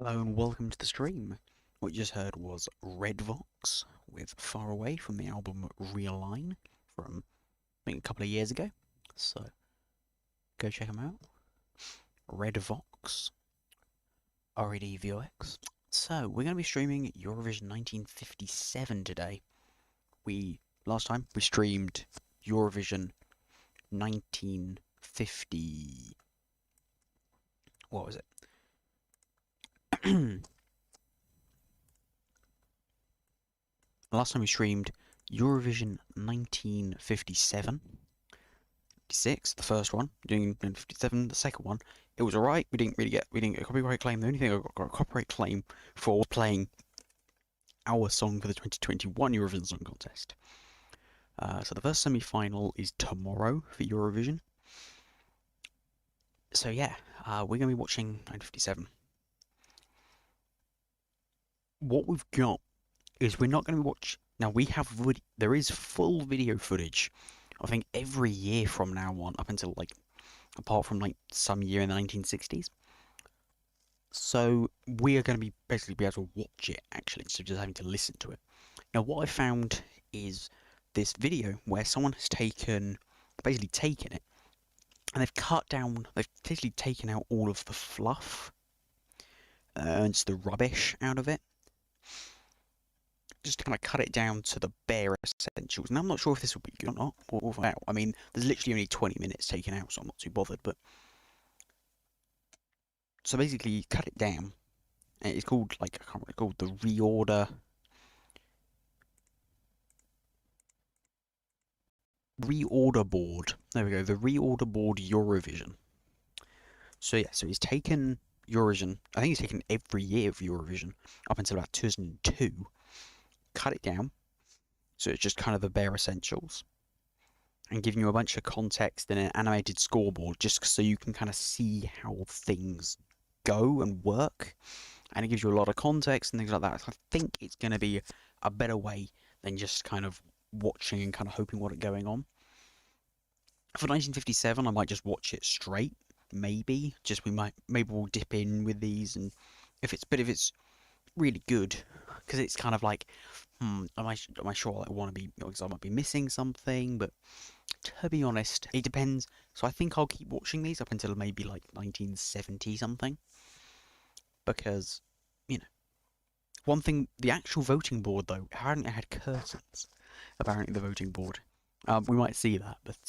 Hello and welcome to the stream. What you just heard was Red Vox with Far Away from the album Realign from, I think, a couple of years ago. So, go check them out. Red Vox, REDVOX. So, we're going to be streaming Eurovision 1957 today. Last time, we streamed Eurovision 1950... What was it? Last time we streamed Eurovision 1957, 56, the first one, doing 57, the second one. It was alright. We didn't get a copyright claim. The only thing I got a copyright claim for was playing our song for the 2021 Eurovision Song Contest. So the first semi-final is tomorrow for Eurovision. So yeah, we're gonna be watching 1957. What we've got is we're not going to watch. Now there is full video footage. I think every year from now on, up until apart from some year in the 1960s. So we are going to basically be able to watch it actually, instead of just having to listen to it. Now what I found is this video where someone has basically taken it, and they've basically taken out all of the fluff and just the rubbish out of it. Just kind of cut it down to the bare essentials. And I'm not sure if this will be good or not. We'll find out. I mean, there's literally only 20 minutes taken out, so I'm not too bothered. But so basically, you cut it down. And it's called I can't remember, it's called the reorder board. There we go. The reorder board Eurovision. So yeah, so he's taken Eurovision. I think he's taken every year of Eurovision up until about 2002. Cut it down, so it's just kind of the bare essentials, and giving you a bunch of context and an animated scoreboard, just so you can kind of see how things go and work, and it gives you a lot of context and things like that. So I think it's going to be a better way than just kind of watching and kind of hoping what's going on. For 1957, I might just watch it straight, maybe. Maybe we'll dip in with these, and if it's really good, because it's kind of like, am I sure I want to be, because I might be missing something, but to be honest, it depends. So I think I'll keep watching these up until maybe 1970 something, because, one thing, the actual voting board though, apparently it had curtains, apparently the voting board. We might see that, but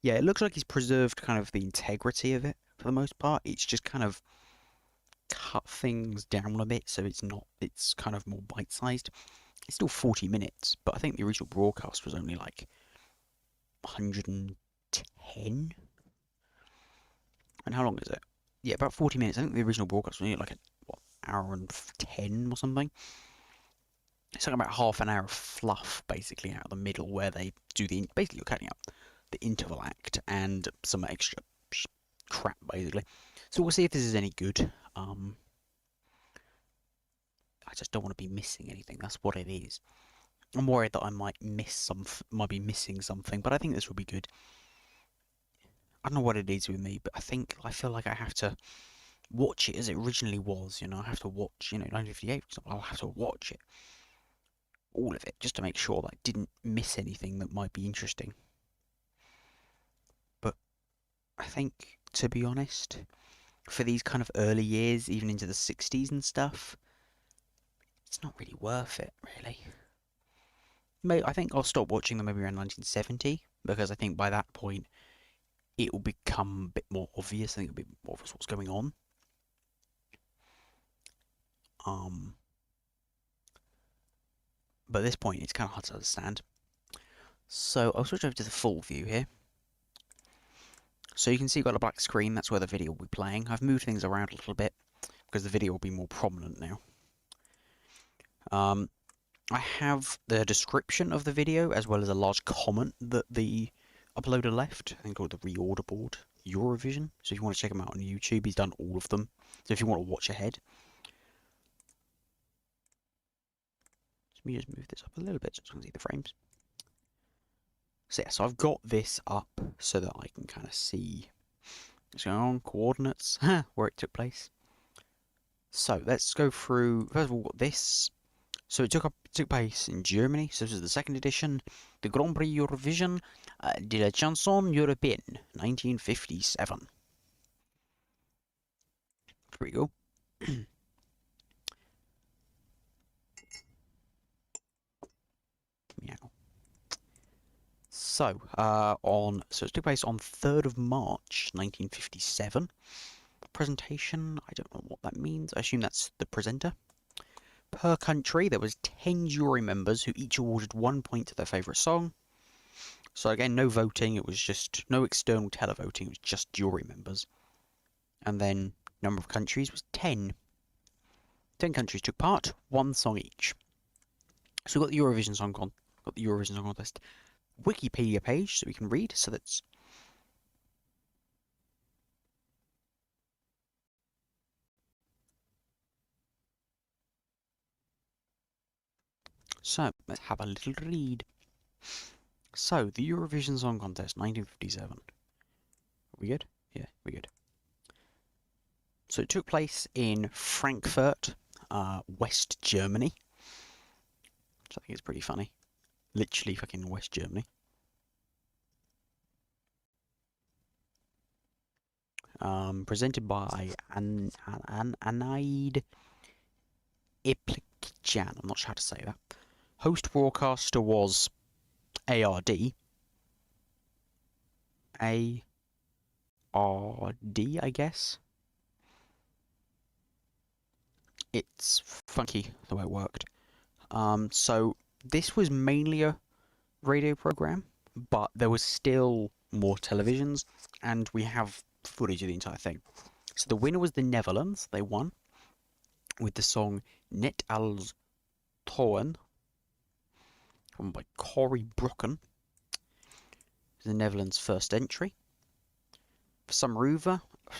yeah, it looks like he's preserved kind of the integrity of it for the most part. It's just kind of cut things down a bit, so it's kind of more bite-sized. It's still 40 minutes, but I think the original broadcast was only 110. And how long is it? Yeah, about 40 minutes. I think the original broadcast was only hour and 10 or something. It's about half an hour of fluff basically out of the middle, where they do basically you're cutting up the interval act and some extra crap basically. So we'll see if this is any good. I just don't want to be missing anything. That's what it is. I'm worried that I might be missing something, but I think this will be good. I don't know what it is with me, but I feel like I have to watch it as it originally was. I have to watch, 1958. I'll have to watch it, all of it, just to make sure that I didn't miss anything that might be interesting. But I think, to be honest, for these kind of early years, even into the 60s and stuff, it's not really worth it, really. I think I'll stop watching them maybe around 1970, because I think by that point it will become a bit more obvious. I think it'll be more obvious what's going on. But at this point it's kind of hard to understand. So I'll switch over to the full view here. So you can see you've got a black screen. That's where the video will be playing. I've moved things around a little bit because the video will be more prominent now. I have the description of the video, as well as a large comment that the uploader left, I think called the Reorder Board Eurovision. So if you want to check him out on YouTube, he's done all of them. So if you want to watch ahead. Let me just move this up a little bit so I can see the frames. So yeah, so I've got this up so that I can kind of see what's going on, coordinates, where it took place. So let's go through. First of all, this. So it took place in Germany. So this is the second edition, the Grand Prix Eurovision de la Chanson Européenne, 1957. Pretty cool. Meow. So it took place on 3rd of March, 1957. Presentation. I don't know what that means. I assume that's the presenter. Per country, there was 10 jury members who each awarded 1 point to their favourite song. So again, no voting, it was just no external televoting, it was just jury members. And then number of countries was 10. 10 countries took part, one song each. So we've got the Eurovision Song Contest Wikipedia page so we can read. So that's so let's have a little read. So the Eurovision Song Contest 1957. Are we good? Yeah, we're good. So it took place in Frankfurt, West Germany. Which I think is pretty funny. Literally fucking West Germany. Presented by Anaid Iplikjan. I'm not sure how to say that. Host broadcaster was ARD. ARD, I guess. It's funky the way it worked. So this was mainly a radio program, but there was still more televisions, and we have footage of the entire thing. So the winner was the Netherlands. They won with the song Net als Toren, by Corey Brocken. The Netherlands' first entry. For some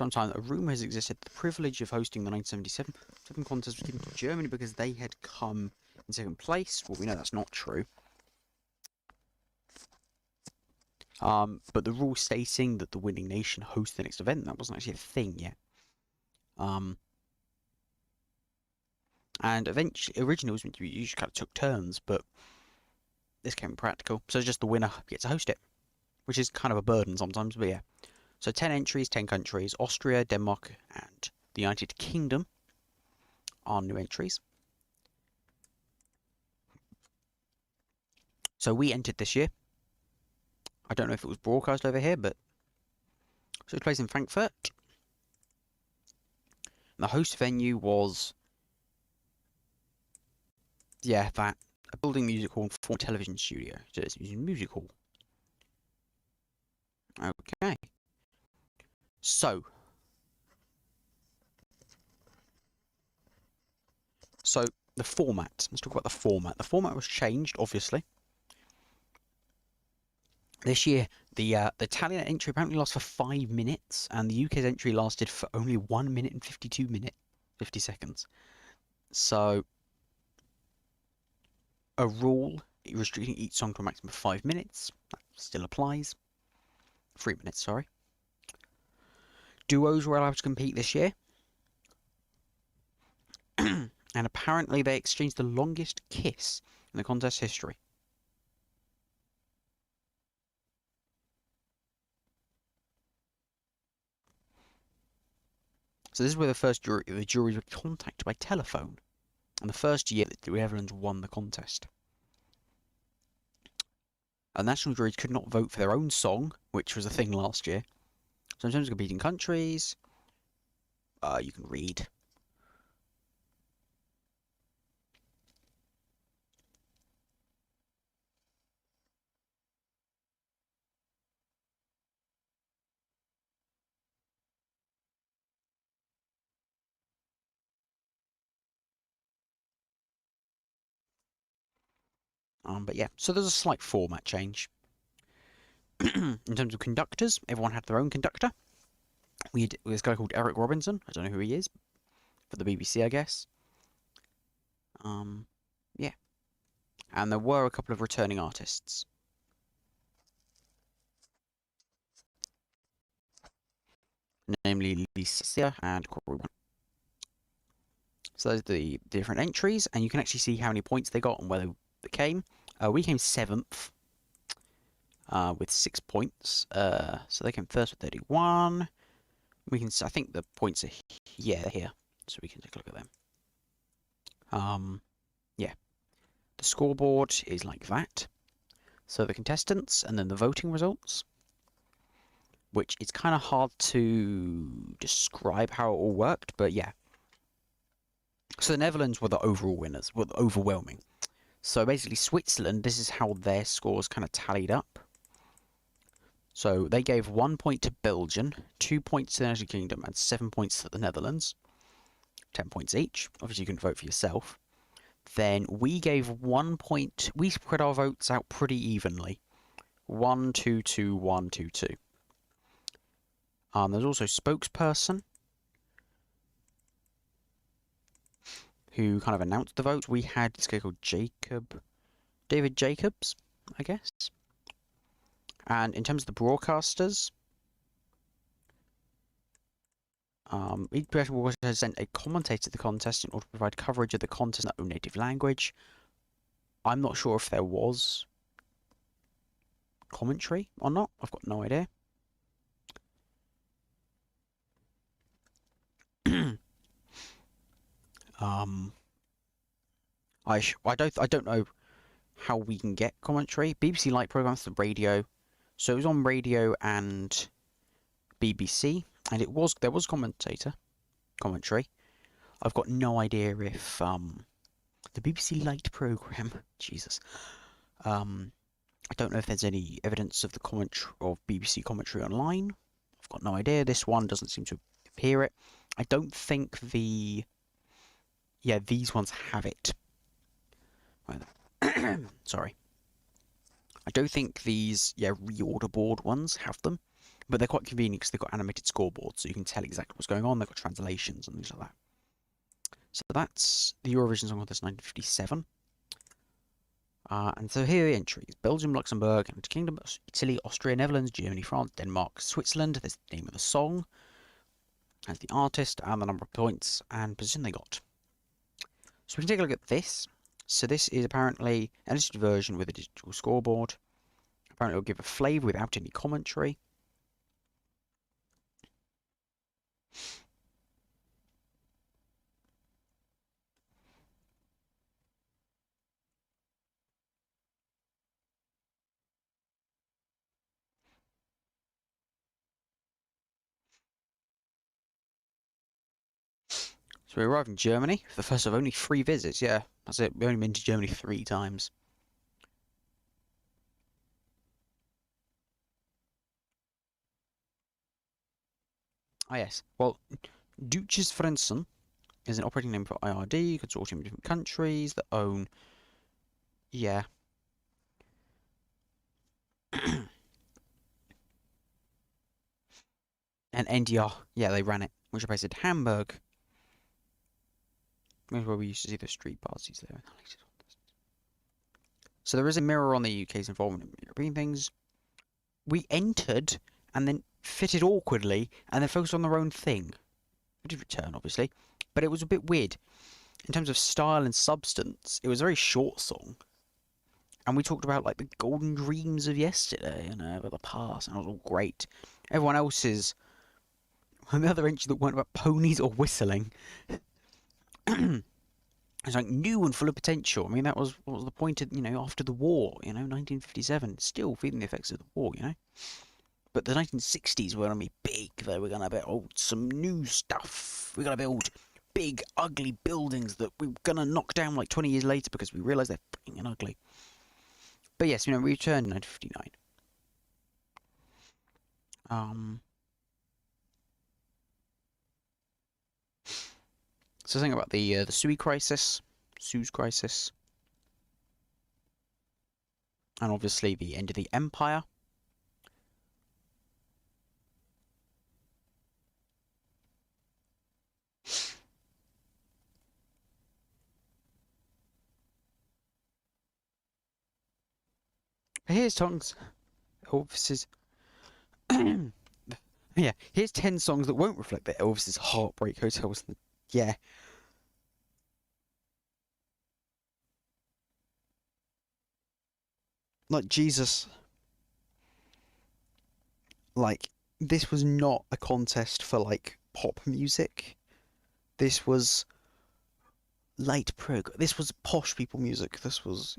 time a rumour has existed the privilege of hosting the 1977 contest was given to Germany because they had come in second place. Well, we know that's not true. But the rule stating that the winning nation hosts the next event, that wasn't actually a thing yet. And eventually, originally it was meant to be, you just kind of took turns, but this came practical. So it's just the winner gets to host it, which is kind of a burden sometimes, but yeah. So 10 entries, 10 countries. Austria, Denmark, and the United Kingdom are new entries. So we entered this year. I don't know if it was broadcast over here, but so it plays in Frankfurt. And the host venue was, yeah, that a building music hall for television studio. So it's a music hall. Okay. So the format. Let's talk about the format. The format was changed, obviously. This year, the Italian entry apparently lasted for 5 minutes, and the UK's entry lasted for only 1 minute and 50 seconds. So, a rule restricting each song to a maximum of 5 minutes that still applies. 3 minutes, sorry. Duos were allowed to compete this year, and apparently they exchanged the longest kiss in the contest history. So this is where the juries were contacted by telephone, and the first year that the Netherlands won the contest. And national juries could not vote for their own song, which was a thing last year. So in terms of competing countries, you can read. But yeah, so there's a slight format change. In terms of conductors, everyone had their own conductor. We had this guy called Eric Robinson. I don't know who he is. For the BBC, I guess. Yeah. And there were a couple of returning artists. Namely Lisa and Corey. So those are the different entries, and you can actually see how many points they got and where they came. We came 7th with 6 points. So they came first with 31. We can, I think the points are here, so we can take a look at them. Yeah, the scoreboard is like that. So the contestants and then the voting results, which it's kind of hard to describe how it all worked, but yeah. So the Netherlands were the overall winners, were overwhelming. So basically Switzerland, this is how their scores kind of tallied up. So they gave 1 point to Belgium, 2 points to the United Kingdom, and 7 points to the Netherlands. 10 points each. Obviously you can vote for yourself. Then we gave 1 point, we spread our votes out pretty evenly. 1, 2, 2, 1, 2, 2. There's also spokesperson, who kind of announced the votes. We had this guy called David Jacobs, I guess. And in terms of the broadcasters, each person will send a commentator to the contest in order to provide coverage of the contest in their own native language. I'm not sure if there was commentary or not. I've got no idea. I don't know how we can get commentary. BBC Light programs the radio, so it was on radio and BBC, and there was commentary. I've got no idea if the BBC Light program, Jesus, I don't know if there's any evidence of the commentary of BBC commentary online. I've got no idea. This one doesn't seem to appear it. I don't think these ones have it. Sorry. I don't think these, reorder board ones have them, but they're quite convenient because they've got animated scoreboards, so you can tell exactly what's going on. They've got translations and things like that. So that's the Eurovision Song Contest 1957. And so here are the entries: Belgium, Luxembourg, United Kingdom, Italy, Austria, Netherlands, Germany, France, Denmark, Switzerland. There's the name of the song, and the artist, and the number of points and position they got. So we can take a look at this. So this is apparently an edited version with a digital scoreboard. Apparently it'll give a flavour without any commentary. So we arrived in Germany for the first of only 3 visits. Yeah, that's it. We've only been to Germany 3 times. Ah, yes. Well, Deutsches Frenzen is an operating name for IRD, consortium of different countries that own. Yeah. And NDR. Yeah, they ran it, which are based in Hamburg. That's where we used to see the street parties there. So there is a mirror on the UK's involvement in European things. We entered and then fitted awkwardly and then focused on their own thing. We did return, obviously, but it was a bit weird. In terms of style and substance, it was a very short song. And we talked about like the golden dreams of yesterday, about the past, and it was all great. Everyone else's, another entry that weren't about ponies or whistling. It's like new and full of potential. I mean, that was what was the point of, after the war, 1957, still feeling the effects of the war, But the 1960s were going to be big. They were going to build some new stuff. We're going to build big, ugly buildings that we're going to knock down like 20 years later because we realise they're freaking ugly. But yes, we returned in 1959. So something about the Suez crisis, and obviously the end of the empire. Here's songs. Elvis's. Yeah, here's 10 songs that won't reflect the Elvis's heartbreak hotels. Yeah. Like, Jesus, like, this was not a contest for, like, pop music. This was This was posh people music. This was,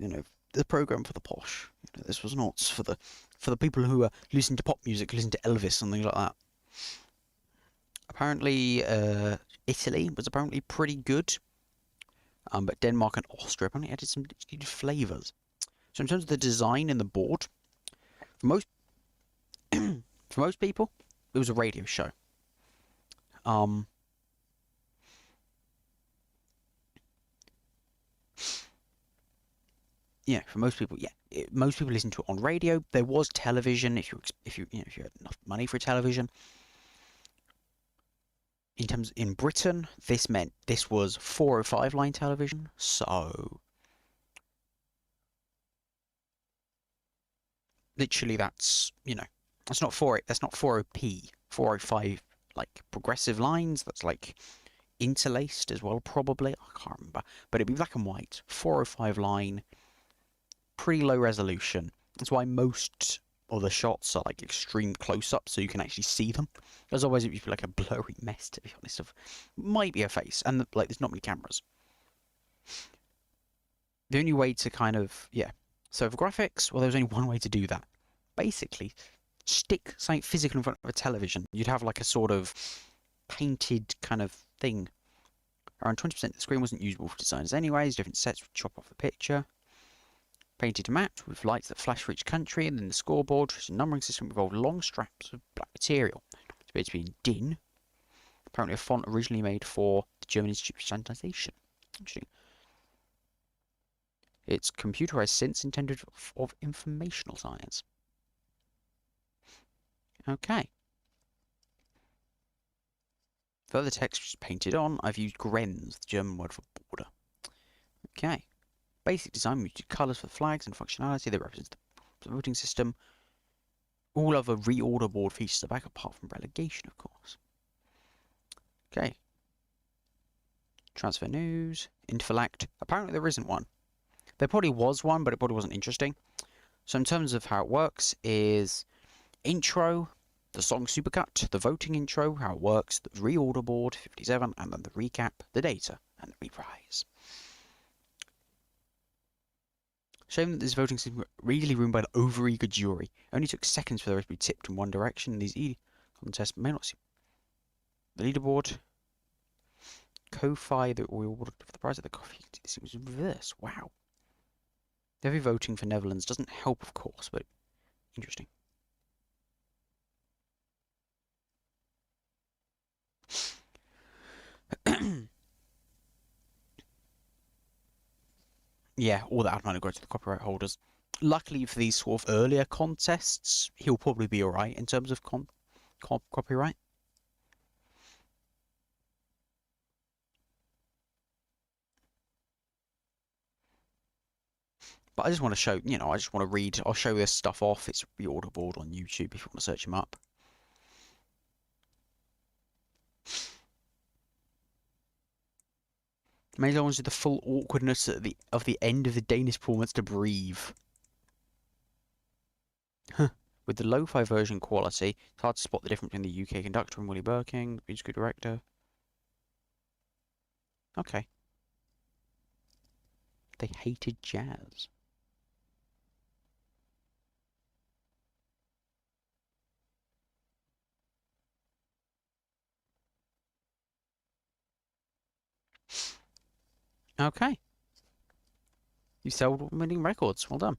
the program for the posh. This was not for the people who are listening to pop music, listen to Elvis and things like that. Apparently, Italy was apparently pretty good, but Denmark and Austria apparently added some needed flavors. So in terms of the design and the board, for most for most people, it was a radio show. Um, for most people, most people listen to it on radio. There was television if you had enough money for television. In Britain, this meant this was 405 line television. So literally, that's not 40p, 405 like progressive lines. That's like interlaced as well, probably. I can't remember, but it'd be black and white, 405 line, pretty low resolution. That's why most of the shots are like extreme close up, so you can actually see them. Because otherwise, it'd be like a blurry mess, to be honest. Of might be a face, and like there's not many cameras. The only way to kind of So for graphics, well, there was only one way to do that. Basically, stick something physical in front of a television. You'd have like a sort of painted kind of thing. Around 20% of the screen wasn't usable for designers anyways. Different sets would chop off the picture. Painted to match with lights that flash for each country, and then the scoreboard, which is a numbering system, involved long straps of black material. It's supposed to be in DIN, apparently a font originally made for the German Institute of Standardization. Interesting. It's computerized synths intended of informational science. Okay. Further text which is painted on, I've used Grenz, the German word for border. Okay. Basic design, we used colours for flags and functionality that represents the voting system. All other reorder board features are back, apart from relegation, of course. Okay. Transfer news, Interfalact. Apparently there isn't one. There probably was one, but it probably wasn't interesting. So in terms of how it works is intro, the song supercut, the voting intro, how it works, the reorder board, 57, and then the recap, the data, and the reprise. Showing that this voting system was easily ruined by an overeager jury. It only took seconds for the rest to be tipped in one direction. These contests may not see the leaderboard. Ko-Fi that we awarded for the prize of the coffee. This was reverse. Wow. The heavy voting for Netherlands doesn't help, of course, but interesting. Yeah, all that money goes to the copyright holders. Luckily for these sort of earlier contests, he'll probably be alright in terms of copyright. But I just want to show, I just want to read. I'll show this stuff off. It's reorder board on YouTube if you want to search him up. Maybe I wanted the full awkwardness at of the end of the Danish performance to breathe. With the lo-fi version quality, it's hard to spot the difference between the UK conductor and Willie Birking, the musical director. Okay. They hated jazz. Okay. You sold winning records. Well done.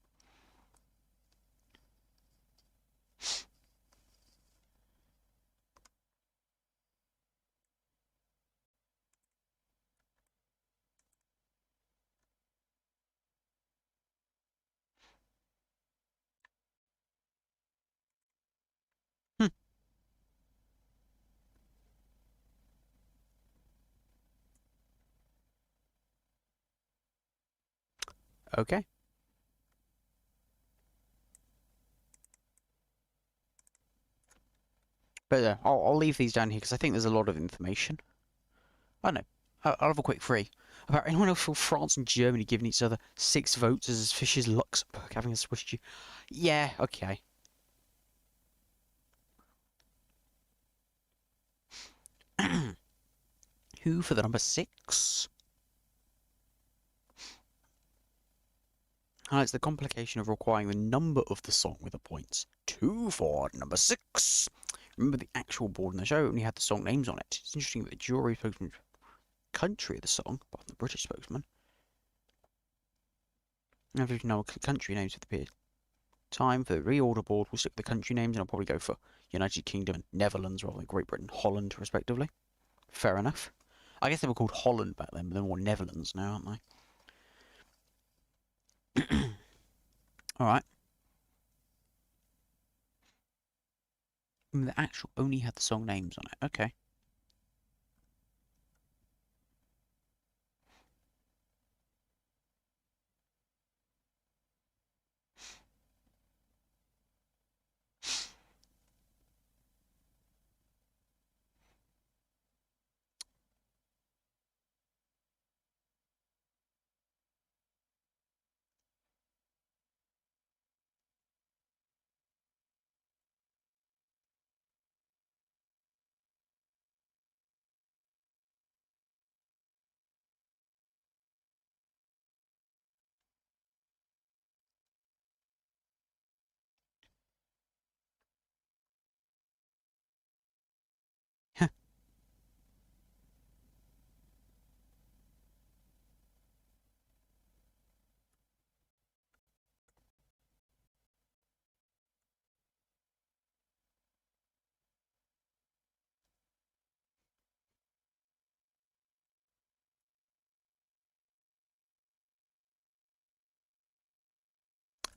Hmm. Okay. But I'll leave these down here because I think there's a lot of information. I don't know. I'll have a quick three. About anyone else from France and Germany giving each other 6 votes as Fisher's Luxembourg having a Swiss Jew? Yeah, okay. Who for the number 6? Highlights the complication of requiring the number of the song with the points. 2 for number 6. Remember the actual board in the show only had the song names on it. It's interesting that the jury spokesman country of the song, apart from the British spokesman. Now if you know country names for the period. Time for the reorder board. We'll stick with the country names and I'll probably go for United Kingdom and Netherlands rather than Great Britain, Holland, respectively. Fair enough. I guess they were called Holland back then, but they're more Netherlands now, aren't they? Alright. The actual only had the song names on it. Okay.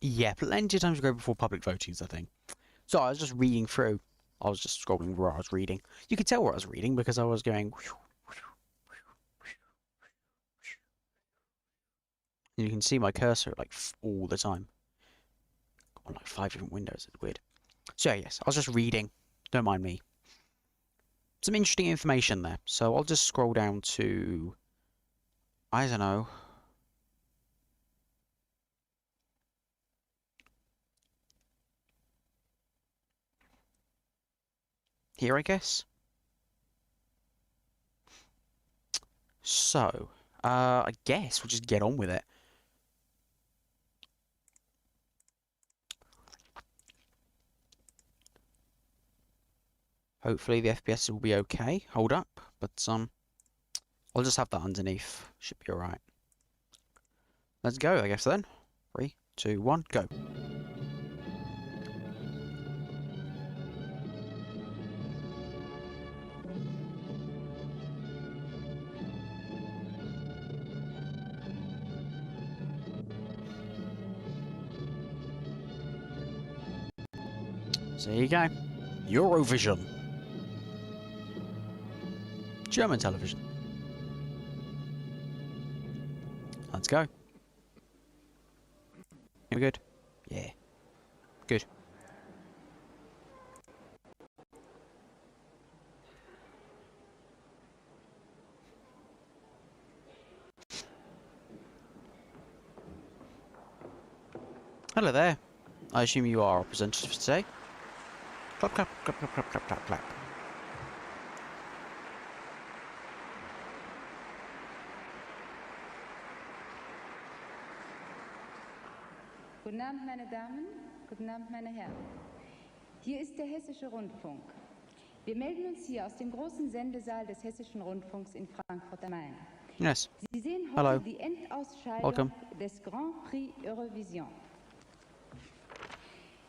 Yeah, plenty of times to go before public votings, I think. So I was just reading through. I was just scrolling where I was reading. You could tell where I was reading because I was going. And you can see my cursor like all the time on like 5 different windows. It's weird. So yes, I was just reading. Don't mind me. Some interesting information there. So I'll just scroll down to, I don't know. Here, I guess. So, I guess we'll just get on with it. Hopefully the FPS will be okay. Hold up, but I'll just have that underneath. Should be alright. Let's go, I guess then. 3, 2, 1, go. So there you go. Eurovision. German television. Let's go. You good? Yeah. Good. Hello there. I assume you are our presenters for today. Clap, clap, clap, clap, clap, clap, clap, clap. Guten Abend, meine Damen. Guten Abend, meine Herren. Hier ist der Hessische Rundfunk. Wir melden uns hier aus dem großen Sendesaal des Hessischen Rundfunks in Frankfurt am Main. Yes. Sie sehen heute Hello. die Endausscheidung Welcome. des Grand Prix Eurovision.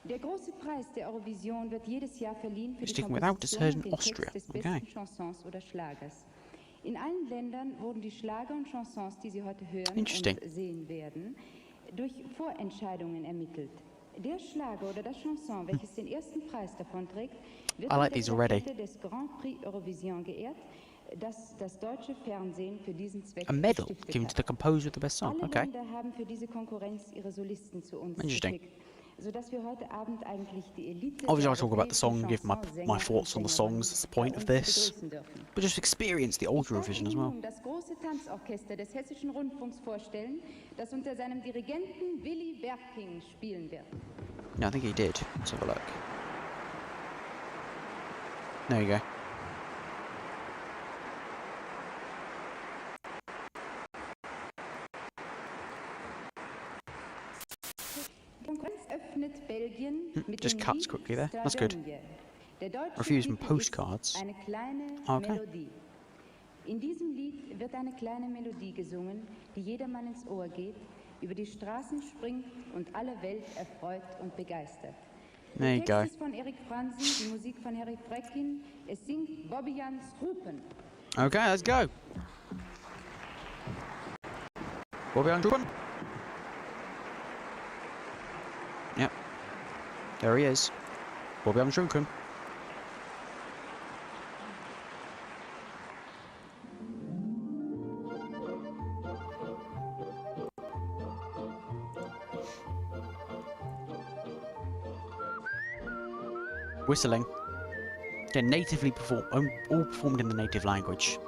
Der große Preis der Eurovision wird jedes Jahr verliehen für die Komposition und den Text des besten Chansons oder Schlagers. In allen Ländern wurden die Schlager und Chansons, die Sie heute hören und sehen werden, durch Vorentscheidungen ermittelt. Der Schlager oder das Chanson, welches den ersten Preis davonträgt, wird mit der Plakette des Grand Prix Eurovision geehrt, das das deutsche Fernsehen für diesen Zweck given to the composer of the best song. Alle Okay. Länder haben für diese Konkurrenz ihre Solisten zu uns geschickt. sodass wir heute Abend eigentlich die Elite Obviously, der I talk about the europäischen song, give my Chansonsänger und thoughts on the Sängerinnen songs. That's the bei point of uns this. begrüßen dürfen. But just experience the old Ich darf Eurovision as Ihnen well. nun das große Tanzorchester des Hessischen Rundfunks vorstellen, das unter seinem Dirigenten Willy Berking spielen wird. Yeah, I think he did. Let's have a look. There you go. Konkurrenz öffnet Belgien mit Just dem cuts Lied quickly there. That's good. Der deutsche Reviews and Titel ist postcards. eine kleine Okay. Melodie. In diesem Lied wird eine kleine Melodie gesungen, die jedermann ins Ohr geht, über die Straßen springt und alle Welt erfreut und begeistert. There you Der go. Text ist von Erik Franzen, die Musik von Harry Freckin, es singt Bobby-Jan Strupen. Okay, let's go. Bobby-Jan Strupen. Yep. There he is. Bobby-Jan Strupen. Whistling. Yeah, natively performed, all performed in the native language.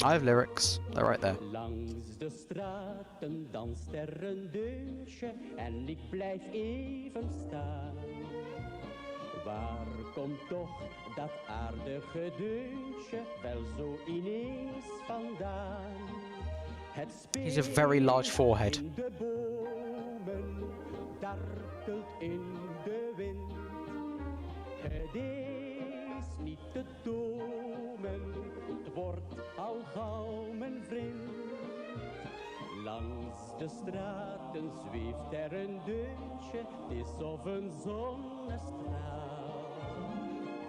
I have lyrics, they're right there. Langs de straten danst er een deuntje en ik blijf even staan. Waar komt toch dat aardige deuntje wel zo ineens vandaan? Het He's a very large forehead. in de bomen, dartelt in de wind. Het is niet te tomen, het wordt al gauw mijn vriend. Langs de straten zweeft er een deuntje, het is of een zonnestraal.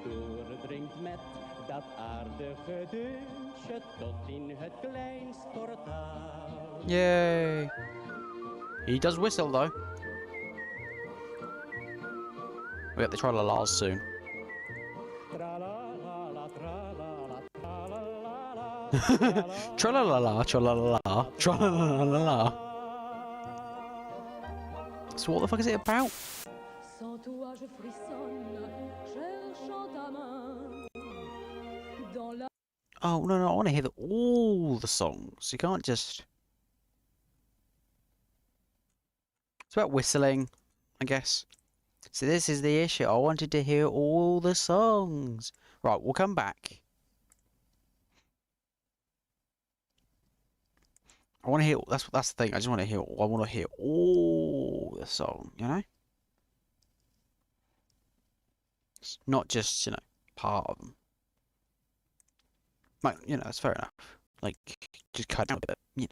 Doordringt met dat aardige deuntje tot in het kleinst portaal. Yay! He does whistle though. We get the tra-la-las soon. Tra-la-la-la, tra-la-la, tra-la-la-la, Tra-la-la-la, tra-la-la-la, tra-la-la-la-la. So what the fuck is it about? Sans toi je frissonne, cherchant ta main dans la... Oh no, I want to hear all the songs. You can't just. It's about whistling, I guess. So this is the issue. I wanted to hear all the songs. Right, we'll come back. I want to hear. That's the thing. I just want to hear. I want to hear all the song. You know, it's not just part of them. Like that's fair enough. Like just cut out a bit.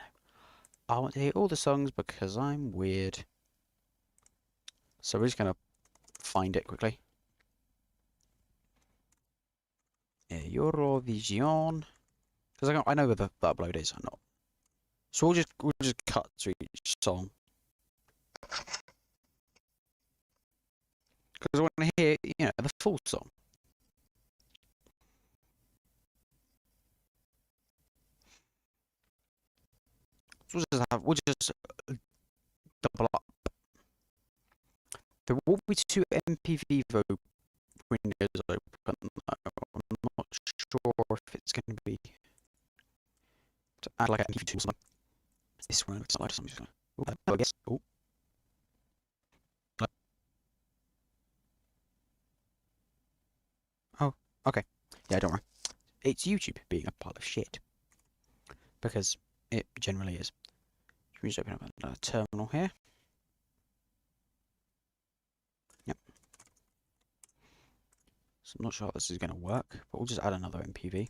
I want to hear all the songs because I'm weird. So we're just gonna find it quickly. Eurovision, because I know where the upload is. I'm not. So we'll just cut through each song because I want to hear the full song. So we'll just double up. There will be two MPV windows open. I'm not sure if it's going to be to add like an MPV2 or something. This one looks like something. I guess. Oh. Oh, okay. Yeah, don't worry. It's YouTube being a pile of shit. Because it generally is. Should we just open up another terminal here? Yep. So I'm not sure how this is going to work, but we'll just add another MPV.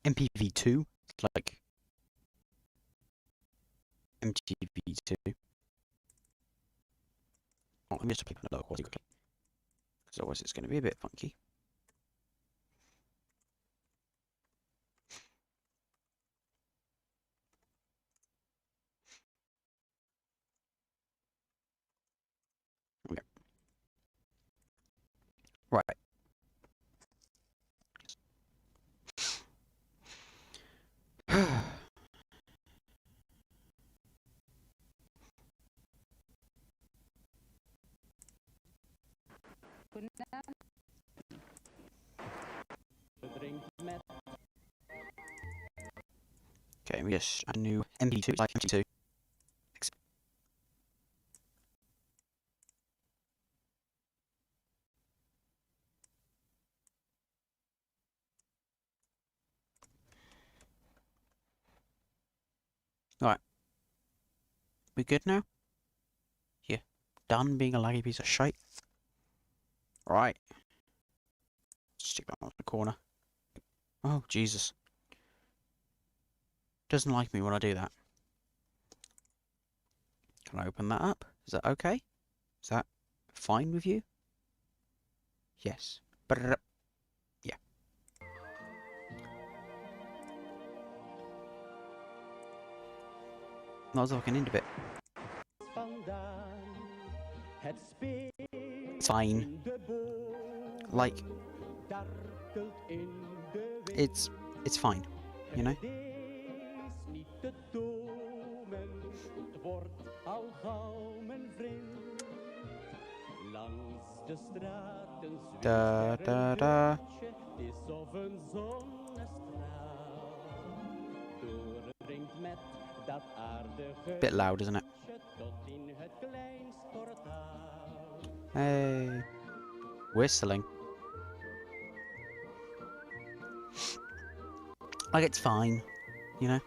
MPV2, like MTV2. Oh, let me just keep it low quality quickly, because otherwise it's going to be a bit funky. Okay. Okay, we just add a new MP2, like MP2. Alright. We good now? Yeah. Done being a laggy piece of shite. Right. Stick that on the corner. Oh, Jesus. Doesn't like me when I do that. Can I open that up? Is that okay? Is that fine with you? Yes. Brrr. Yeah. That was like an end of it. Fine. Like, it's fine, you know? Da da da. Bit loud, isn't it? Hey. Whistling. Like, it's fine, you know?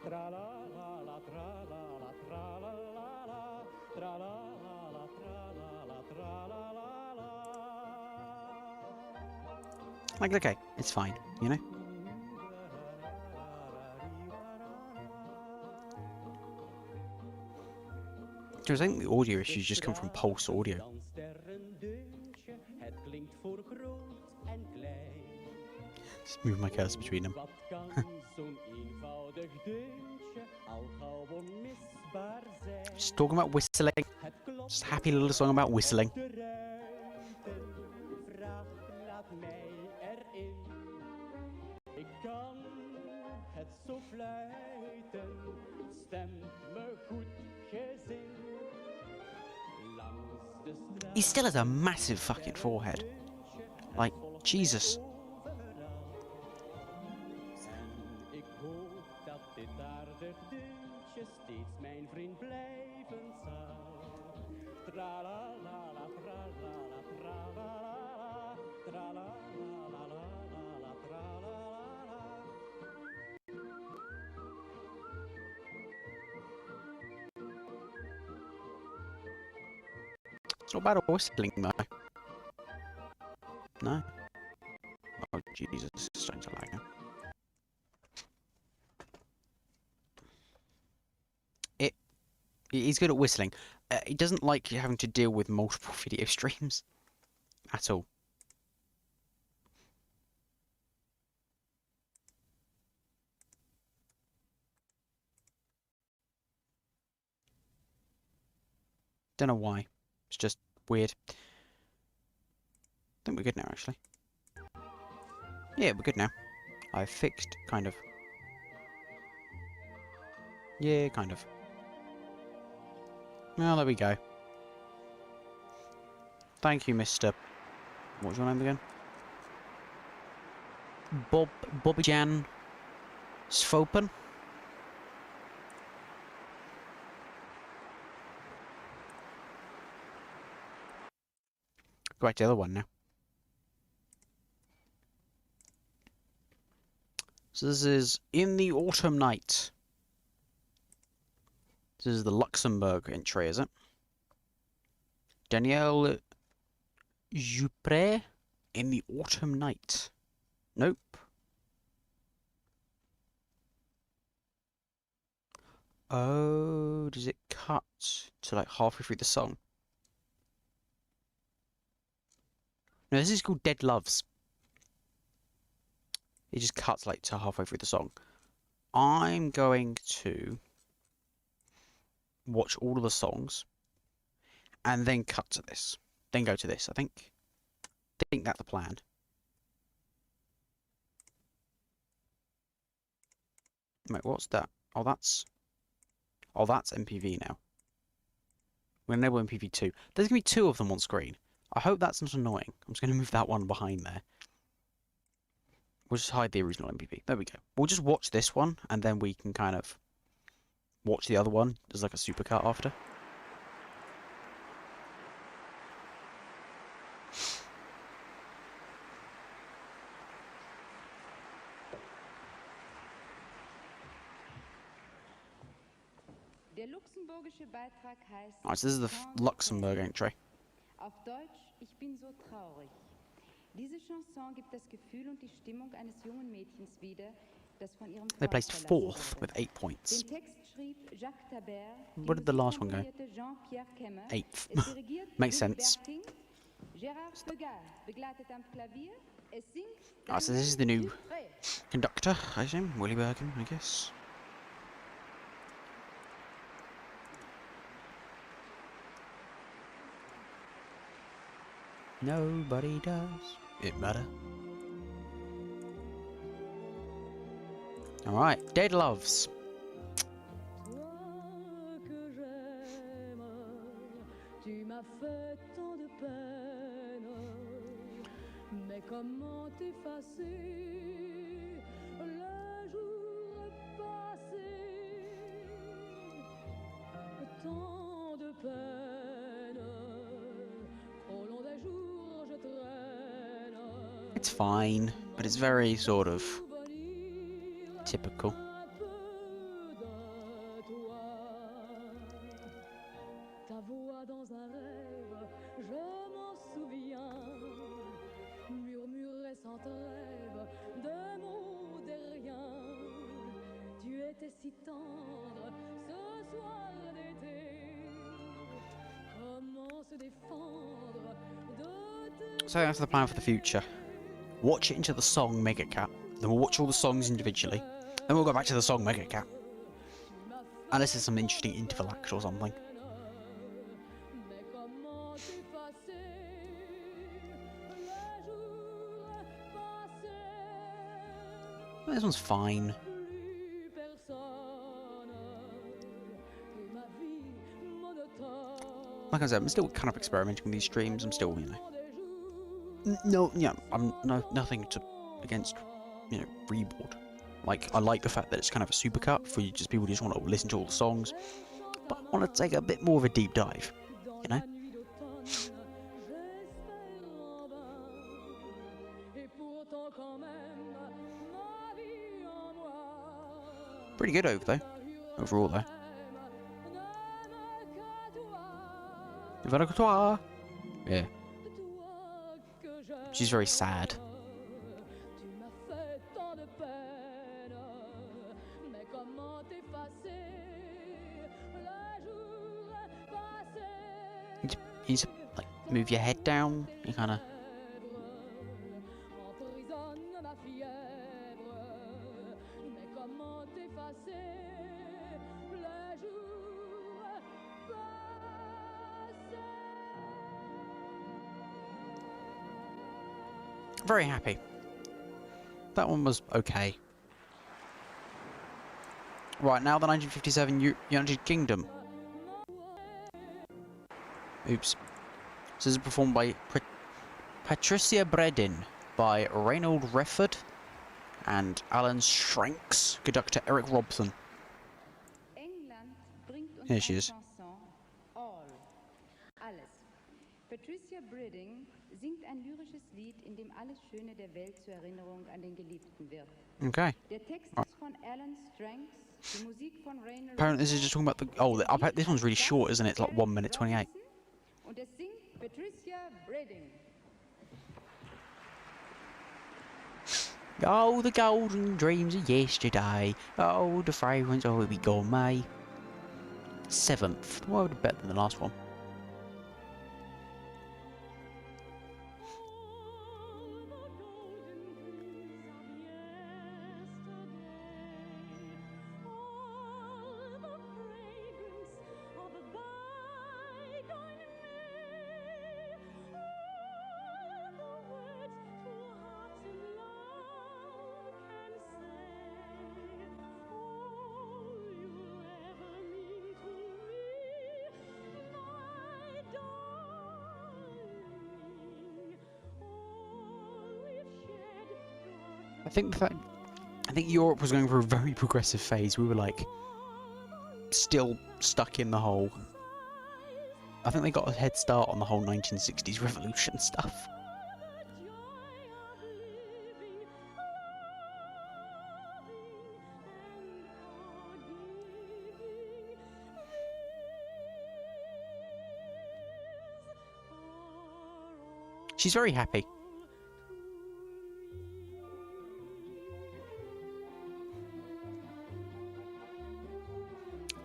Like, okay, it's fine, you know? Because I think the audio issues just come from Pulse Audio. Just move my cursor between them. Just talking about whistling. Just a happy little song about whistling. He still has a massive fucking forehead. Like, Jesus. It's not bad at whistling, though. No. Oh, Jesus, it's starting to lag now. He's good at whistling. He doesn't like having to deal with multiple video streams. At all. Don't know why. It's just weird. I think we're good now, actually. Yeah, we're good now. I've fixed, kind of. Yeah, kind of. Well, there we go. Thank you, Mr. What's your name again? Bobby Jan Svopen? Go back to the other one now. So this is In the Autumn Night. This is the Luxembourg entry, is it? Danielle Jupré, In the Autumn Night. Nope. Oh, does it cut to like halfway through the song? No, this is called Dead Loves. It just cuts like to halfway through the song. I'm going to watch all of the songs and then cut to this. Then go to this, I think. I think that's the plan. Wait, what's that? Oh, that's MPV now. We're gonna enable MPV2. There's gonna be two of them on screen. I hope that's not annoying. I'm just going to move that one behind there. We'll just hide the original MVP. There we go. We'll just watch this one, and then we can kind of watch the other one as like a supercut after. Alright, so this is the Luxembourg entry. Auf Deutsch, ich bin so traurig. Diese Chanson gibt das Gefühl und die Stimmung eines jungen Mädchens wieder, das von ihrem They Freund placed verlassen fourth wurde. with 8 points. Den Text schrieb Jacques Tabert, Where did the last one go? Jean-Pierre Kemmer, 8th. es dirigiert Makes Luc sense. Berking, Gérard Pegal begleitet am Klavier, es singt Alright, so this is the new conductor, I assume. Willy Bergen, I guess. Nobody does it matter. Alright, Dead Loves. Toi que j'aime, tu m'as fait tant de peine, mais comment t'effacer le jour passé, tant de peine, trop long des jours je traîne. It's fine, but it's very sort of typical. Ta voix dans un rêve, je m'en souviens, murmurait sans trêve de mots de rien. Tu étais si tendre ce soir d'été. Comment se défendre de tes So that's the plan for the future. Watch it into the song Mega Cat, then we'll watch all the songs individually, then we'll go back to the song Mega Cat. Unless there's some interesting interval act or something. Mais comment t'effacer le jour passé? This one's fine. Plus personne et ma vie monotone. Like I said, I'm still kind of experimenting with these streams. I'm still, no, yeah, I'm nothing against, Reboard. Like, I like the fact that it's kind of a supercut for you, just people who just want to listen to all the songs, but I want to take a bit more of a deep dive, you know? Pretty good overall though. Yeah. She's very sad. You just like move your head down. You kind of. Very happy. That one was okay. Right, now the 1957 United Kingdom. Oops. This is performed by Patricia Bredin, by Reynold Refford, and Alan Shranks, conductor Eric Robson. Here she is. Patricia Bredin singt ein lyrisches Lied, in dem alles Schöne der Welt zur Erinnerung an den Geliebten wird. Okay. Der Text ist von Alan Stranks, die Musik von Reynold. Apparently this is just talking about the... Oh, I bet this one's really short, isn't it? It's like 1 minute 28. Und es singt Patricia Bredin. Oh, the golden dreams of yesterday. Oh, the fragrance of it be gone, May. 7th. Well, I would have bet than the last one. I think Europe was going through a very progressive phase. We were like still stuck in the whole. I think they got a head start on the whole 1960s revolution stuff. She's very happy.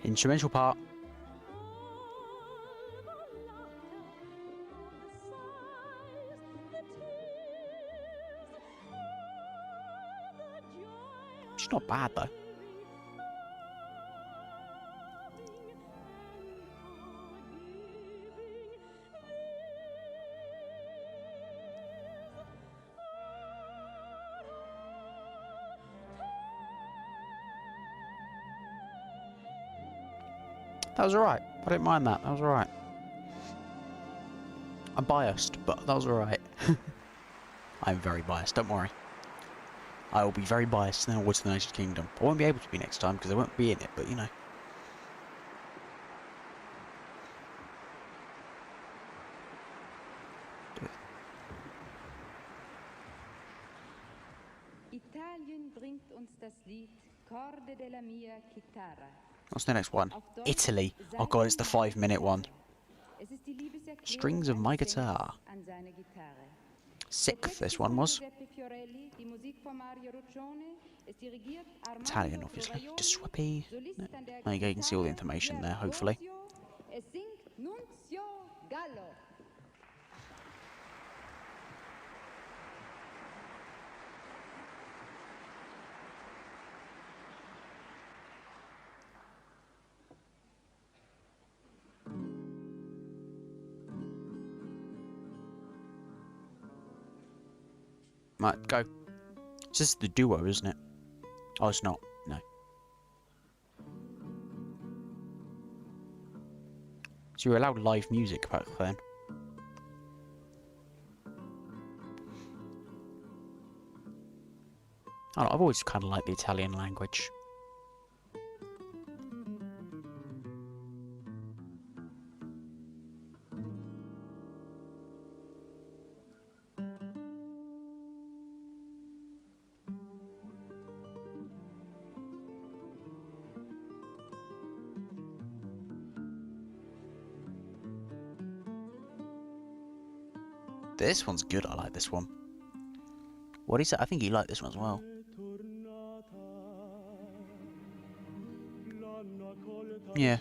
Instrumental part. She's not bad though. That was alright. I didn't mind that. That was alright. I'm biased, but that was alright. I'm very biased, don't worry. I will be very biased in the United Kingdom. I won't be able to be next time because I won't be in it, but you know. Italien bringt uns das Lied Corde della mia chitarra. What's the next one? Italy. Oh god, it's the 5-minute one. Strings of my guitar. Sick, this one was. Italian, obviously. Giuseppe. There you go, you can see all the information there, hopefully. Right, go. It's just the duo, isn't it? Oh, it's not. No. So you're allowed live music back then. I don't know, I've always kind of liked the Italian language. This one's good, I like this one. What is it? I think you like this one as well. Yeah.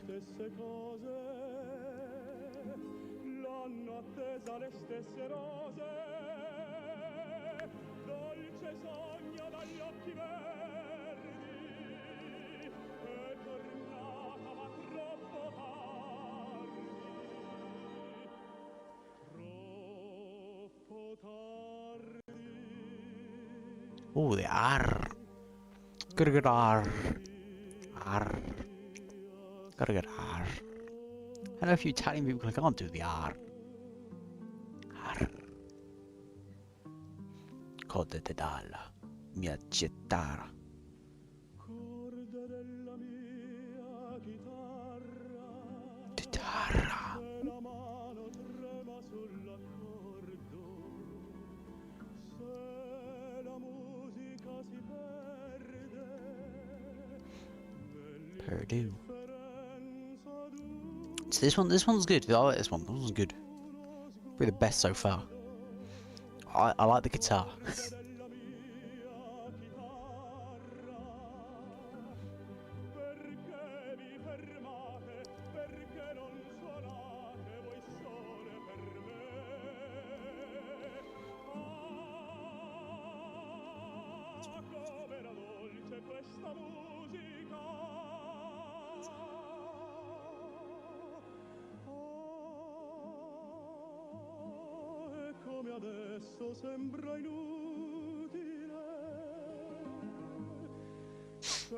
Oh, the R. Gotta get R. R. Gotta get R. I know a few Italian people can't do the R. R. Code della mia chitarra. Chitarra. Purdue. So this one's good. I like this one. This one's good. Probably the best so far. I like the guitar. Adesso sembra inutile se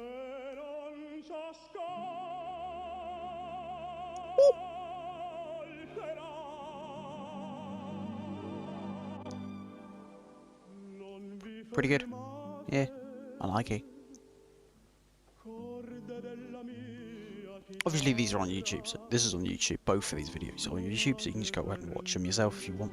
non ci ascolterà. Pretty good. Yeah, I like it. Obviously these are on YouTube, so this is on YouTube, both of these videos are on YouTube, so you can just go ahead and watch them yourself if you want.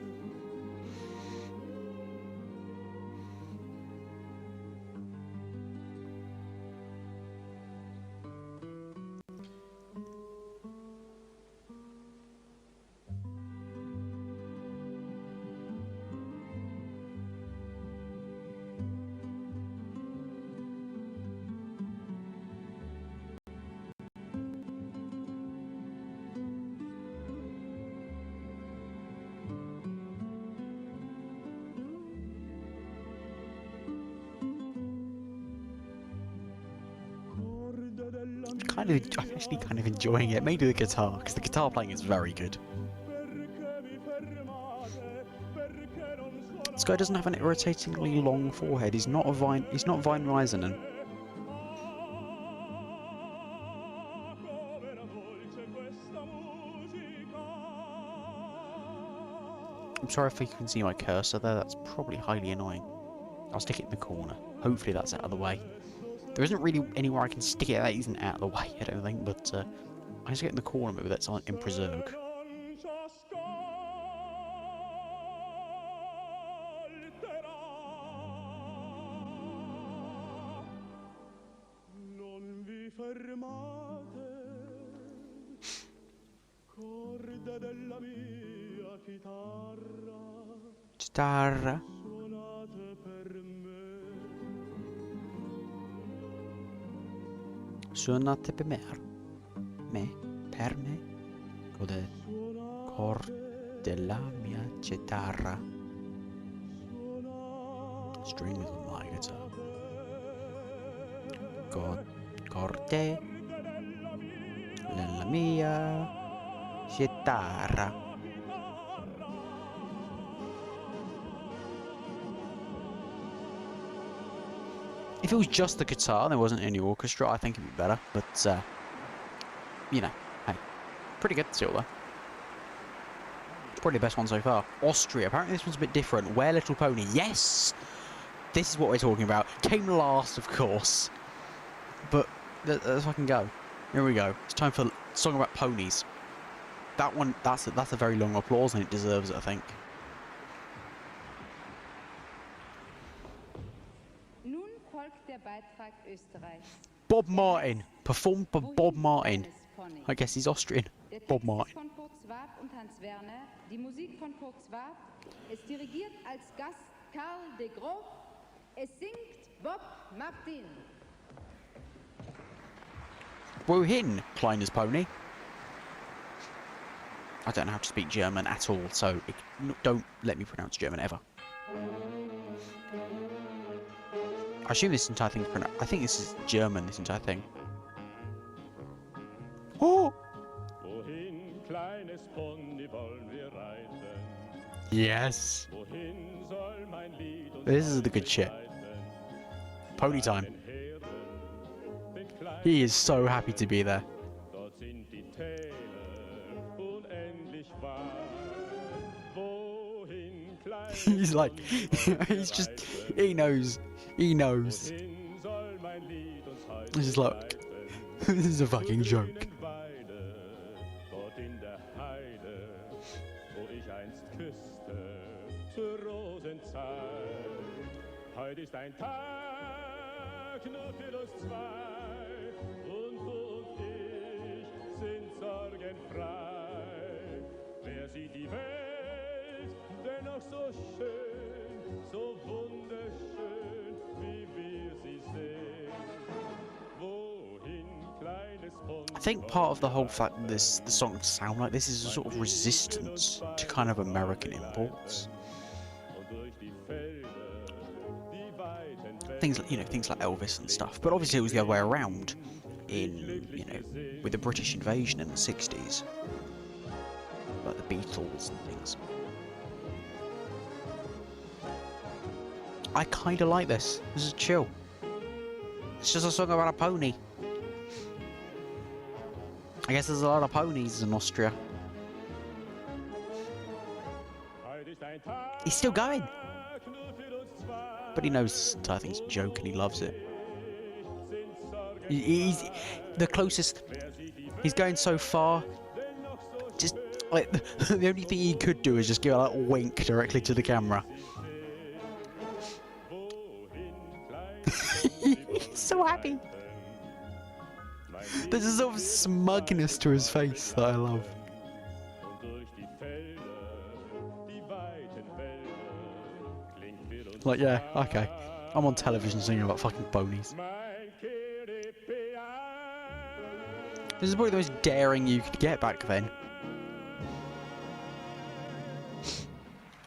I'm actually kind of enjoying it. Mainly the guitar, because the guitar playing is very good. This guy doesn't have an irritatingly long forehead. He's not Vine Ryzenin. I'm sorry if you can see my cursor there. That's probably highly annoying. I'll stick it in the corner. Hopefully that's out of the way. There isn't really anywhere I can stick it that isn't out of the way, I don't think, but I just get in the corner maybe that's on in preserve. Chitarra. Suonate per me, cor della mia chitarra. Strings on my guitar. Corde della mia chitarra. If it was just the guitar and there wasn't any orchestra, I think it'd be better. But, you know, hey, pretty good still though. Probably the best one so far. Austria. Apparently this one's a bit different. Where Little Pony. Yes! This is what we're talking about. Came last, of course. But let's fucking go. Here we go. It's time for a song about ponies. That one, that's a very long applause and it deserves it, I think. Bob Martin, performed by Bob Martin. I guess he's Austrian. Bob Martin. Die Musik von Kurt Swab. Es dirigiert als Gast Karl de Groot. Es singt Bob Martin. Wohin, kleines Pony. I don't know how to speak German at all, so don't let me pronounce German ever. I assume this entire thing. I think this is German. This entire thing. Oh! Wohin, kleines Pony, wollen wir reiten? Yes. Wohin soll mein Lied uns This is the good shit. Pony time. He is so happy to be there. Dort sind die Täler unendlich weit. Wohin, kleines He's like, he's just, he knows. Wohin soll mein Lied uns heute This is like, leiten? this is a fucking joke. Weide, dort in der Heide, wo ich einst küsste zur Rosenzeit. Heute ist ein Tag nur für uns zwei und du und ich sind sorgenfrei. Wer sieht die Welt dennoch so schön, so wunderschön, wie wir sie sehen? Wohin, kleines Pony? I think part of the whole fact that the songs sound like this is a sort of resistance to kind of American imports. Things like, things like Elvis and stuff. But obviously it was the other way around in, with the British invasion in the 60s. Like the Beatles and things. I kind of like this. This is chill. It's just a song about a pony. I guess there's a lot of ponies in Austria. He's still going. But but he knows this entire thing's a joke and he loves it. He's the closest. He's going so far. Just like the only thing he could do is just give a little wink directly to the camera. He's so happy. There's a sort of smugness to his face that I love. Like, yeah, okay. I'm on television singing about fucking ponies. This is probably the most daring you could get back then.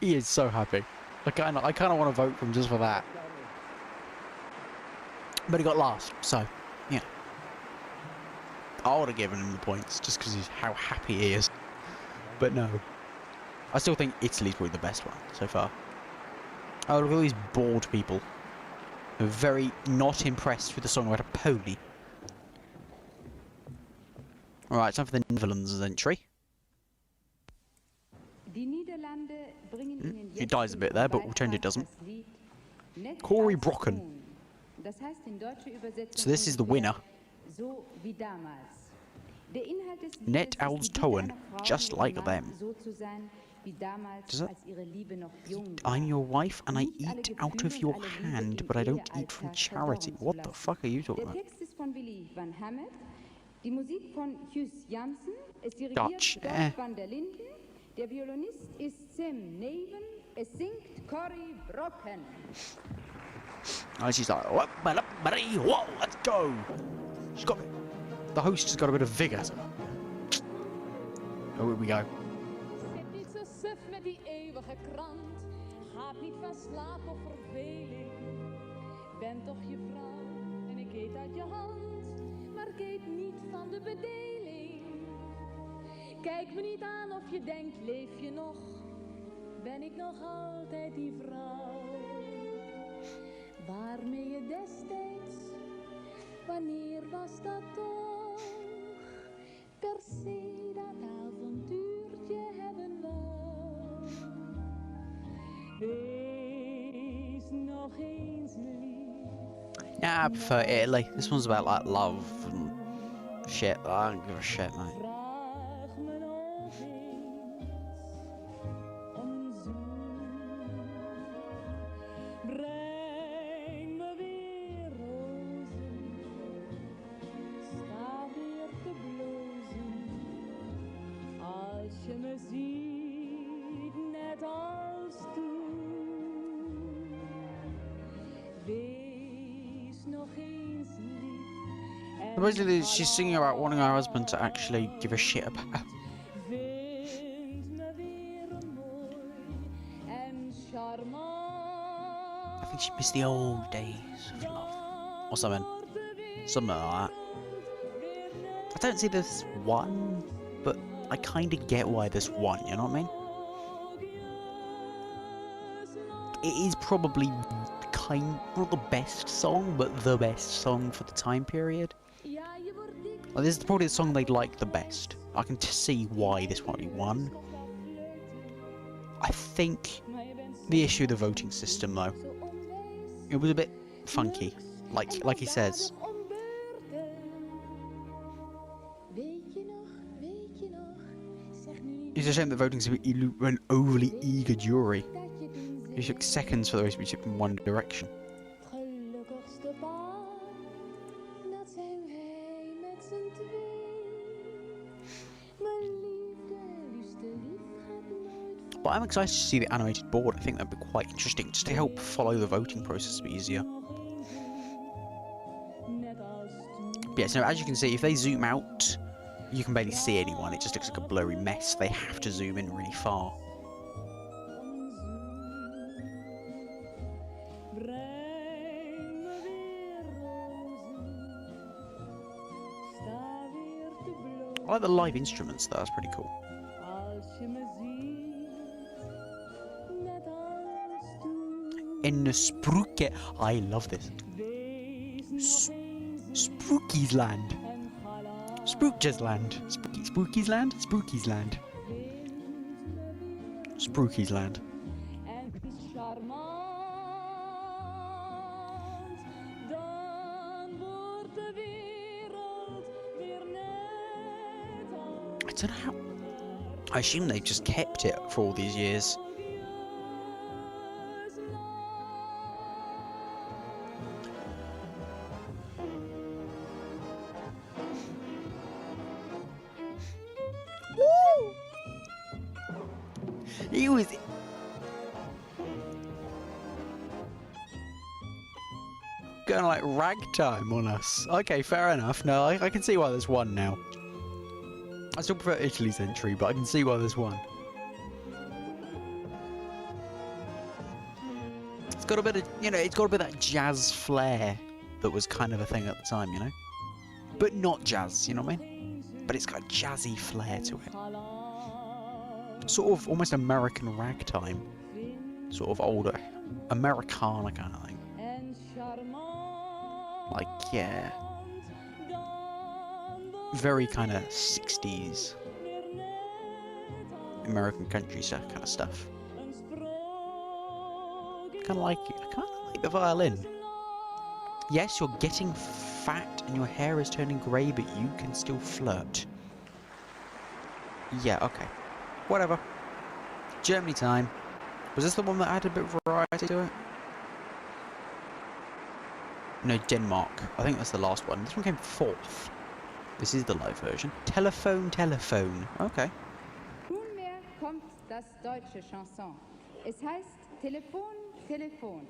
He is so happy. I kind of want to vote for him just for that. But he got last, so, yeah. I would have given him the points just because of how happy he is. But no. I still think Italy's probably the best one so far. Oh, look at all these bored people. Who are very not impressed with the song about a pony. Alright, time for the Netherlands entry. It dies a bit there, but we'll change it doesn't. Corey Brocken. So this is the winner. Net als Toen, just like them. Does that? I'm your wife and I eat out of your hand, but I don't eat from charity. What the fuck are you talking about? Dutch, eh? Der Violinist ist Sam Neven, es singt Corey Brocken. And she's like, whoa, let's go. She's got the host has got a bit of vigour. Oh, here we go. Zit niet zo suf met die eeuwige krant. Gaat niet van slaap of verveling. Ben toch je vrouw en ik eet uit je hand. Maar ik eet niet van de bedeling. Kijk me niet aan of je denkt, leef je nog? Ben ik nog altijd die vrouw? Waarmee je destijds, wanneer was dat toch? Per se dat avontuurtje hebben wou. Wees nog eens lief. Yeah, I prefer Italy. This one's about like love and shit. I don't give a shit, mate. Basically, she's singing about wanting her husband to actually give a shit about her. I think she missed the old days of love. Or something. Something like that. I don't see this one, but I kind of get why this won, you know what I mean? It is probably not the best song, but the best song for the time period. Like, this is probably the song they'd like the best. I can see why this one won. I think the issue of the voting system, though, it was a bit funky, like he says. It's a shame that voting system an overly eager jury. It took seconds for the race to be tipped in one direction. But I'm excited to see the animated board. I think that'd be quite interesting, just to help follow the voting process a bit easier. But yeah, so as you can see, if they zoom out, you can barely see anyone. It just looks like a blurry mess. They have to zoom in really far. I like the live instruments though, that's pretty cool. In the spooky... I love this. Spooky's Land. Spookjes Land. Spooky's Land? Spooky's Land. Spooky's Land. don't know how. I assume they've just kept it for all these years. Woo! He was. Going like ragtime on us. Okay, fair enough. No, I can see why there's one now. I still prefer Italy's entry, but I can see why there's one. It's got a bit of, it's got a bit of that jazz flair that was kind of a thing at the time, But not jazz, you know what I mean? But it's got a jazzy flair to it. Sort of almost American ragtime. Sort of older, Americana kind of thing. Like, yeah. Very kind of 60s American country kind of stuff. Kind of like it. I kind of like the violin. Yes, you're getting fat and your hair is turning grey, but you can still flirt. Yeah, okay. Whatever. Germany time. Was this the one that had a bit of variety to it? No, Denmark. I think that's the last one. This one came fourth. This is the live version. Telephone, telephone. Okay. Nunmehr kommt das deutsche Chanson. Es heißt Telefon, Telefon.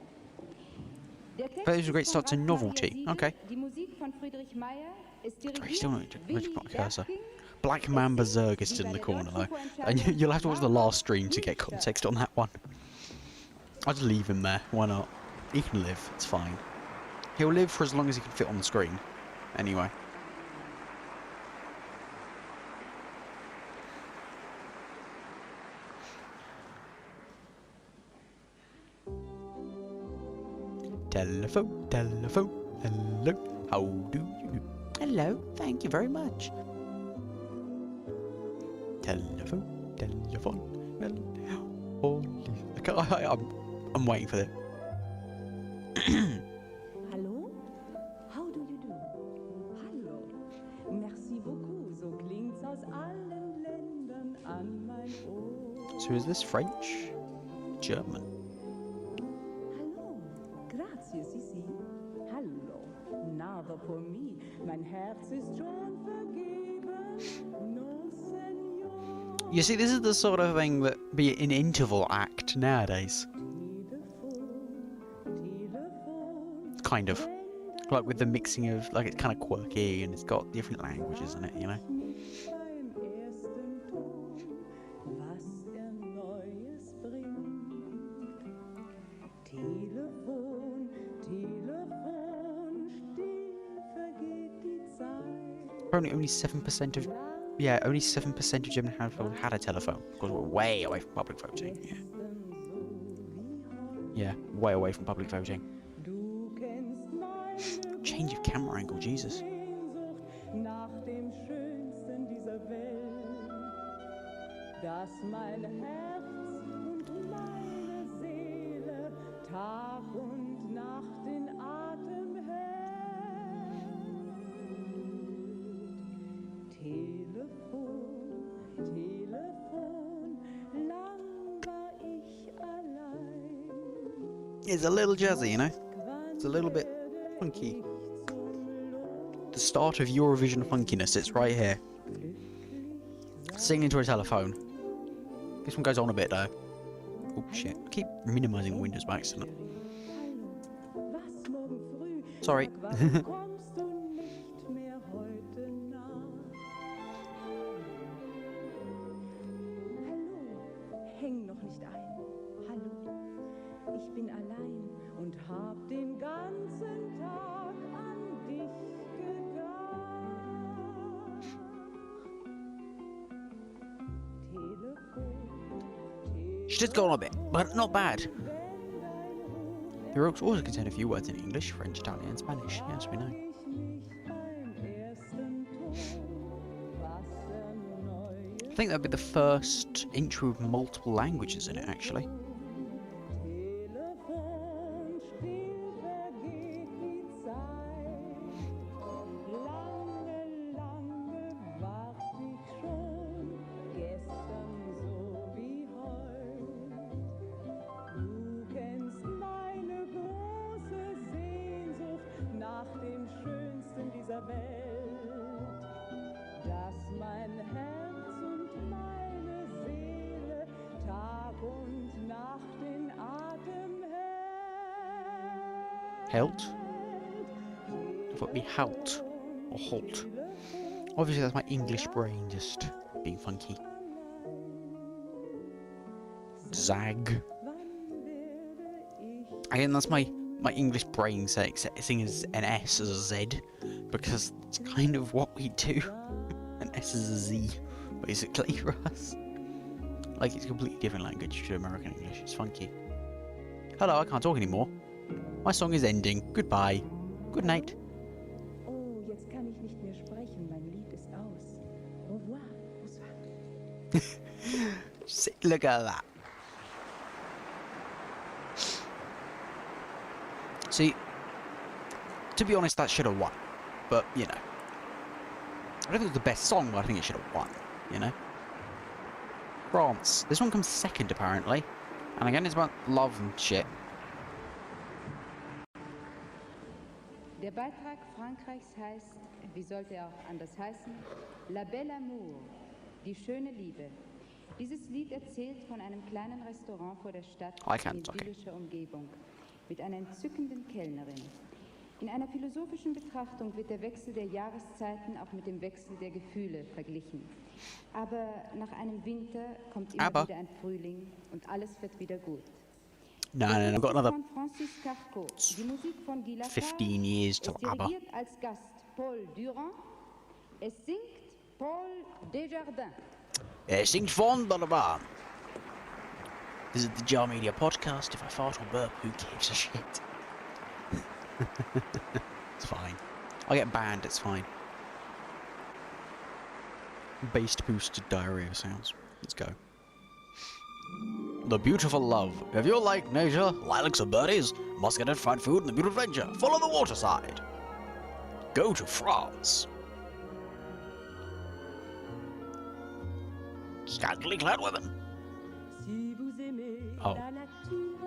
Der Text That was a great ist start to von novelty. Raphael Okay. Siegel, die Musik von Friedrich Meyer ist Sorry, still dirigiert not Willy got a cursor. Berking. Black Man Berserk is still in the corner though. And you'll have to watch the last stream to get context on that one. I'll just leave him there. Why not? He can live. It's fine. He'll live for as long as he can fit on the screen. Anyway. Telephone, telephone, hello. How do you do? Hello, thank you very much. Telephone, telephone, hello. I'm waiting for it. Hallo? How do you do? Hallo. Merci beaucoup. So klingt's aus allen Ländern an mein Ohr. So is this French? German? Hallo. Grazie, Sissi. Hallo. Never for me. Mein Herz ist schon vergeben. No, senor. You see, this is the sort of thing that be an interval act nowadays. Kind of. Like with the mixing of, like, it's kind of quirky and it's got different languages in it, you know? Apparently only 7% of, yeah, only 7% of German households had a telephone, because we're way away from public voting, yeah. Yeah, way away from public voting. Change of camera angle, Jesus. Nach dem Schönsten dieser Welt, dass mein Herz und meine Seele Tag und Nacht in Atem hält. Telefon, Telefon, lang war ich allein. It's a little jazzy, you know? It's a little bit funky. The start of Eurovision funkiness, it's right here. Singing into a telephone. This one goes on a bit though. Oh shit, I keep minimising Windows by accident. Sorry. Häng noch nicht ein. Hallo, ich bin allein und hab den ganzen Tag an dich gedacht. She did go on a bit, but not bad. The lyrics also contain a few words in English, French, Italian, and Spanish. Yes, we know. I think that'd be the first intro with multiple languages in it, actually. Helt? I thought it'd be halt. Or halt. Obviously that's my English brain just being funky. Zag. Again, that's my English brain saying as an S as a Z, because it's kind of what we do. An S is a Z, basically, for us. Like, it's a completely different language to American English. It's funky. Hello, I can't talk anymore. My song is ending. Goodbye. Good night. Oh, jetzt kann ich nicht mehr sprechen. Mein Lied ist aus. Au revoir. Bonsoir. Look at that. See, to be honest, that should have won. But, you know. I don't think it was the best song, but I think it should have won, you know? France. This one comes second, apparently. And again, it's about love and shit. Der Beitrag Frankreichs heißt, wie sollte er auch anders heißen, La Belle Amour, die schöne Liebe. Dieses Lied erzählt von einem kleinen Restaurant vor der Stadt in idyllischer Umgebung mit einer entzückenden Kellnerin. In einer philosophischen Betrachtung wird der Wechsel der Jahreszeiten auch mit dem Wechsel der Gefühle verglichen. Aber nach einem Winter kommt immer wieder ein Frühling und alles wird wieder gut. No, I've got another Escargot, die Musik von 15 years to ABBA. dirigiert als Gast Paul Durand. Es singt Paul Desjardins. Es singt von Donovan. This is the Jar Media podcast. If I fart or burp, who gives a shit? It's fine. I get banned, it's fine. Based boosted diarrhea sounds. Let's go. The beautiful love. If you like nature, lilacs and birdies, muscat fried food, and the beautiful adventure, follow the waterside. Go to France. Scantily clad women. Si vous aimez la nature,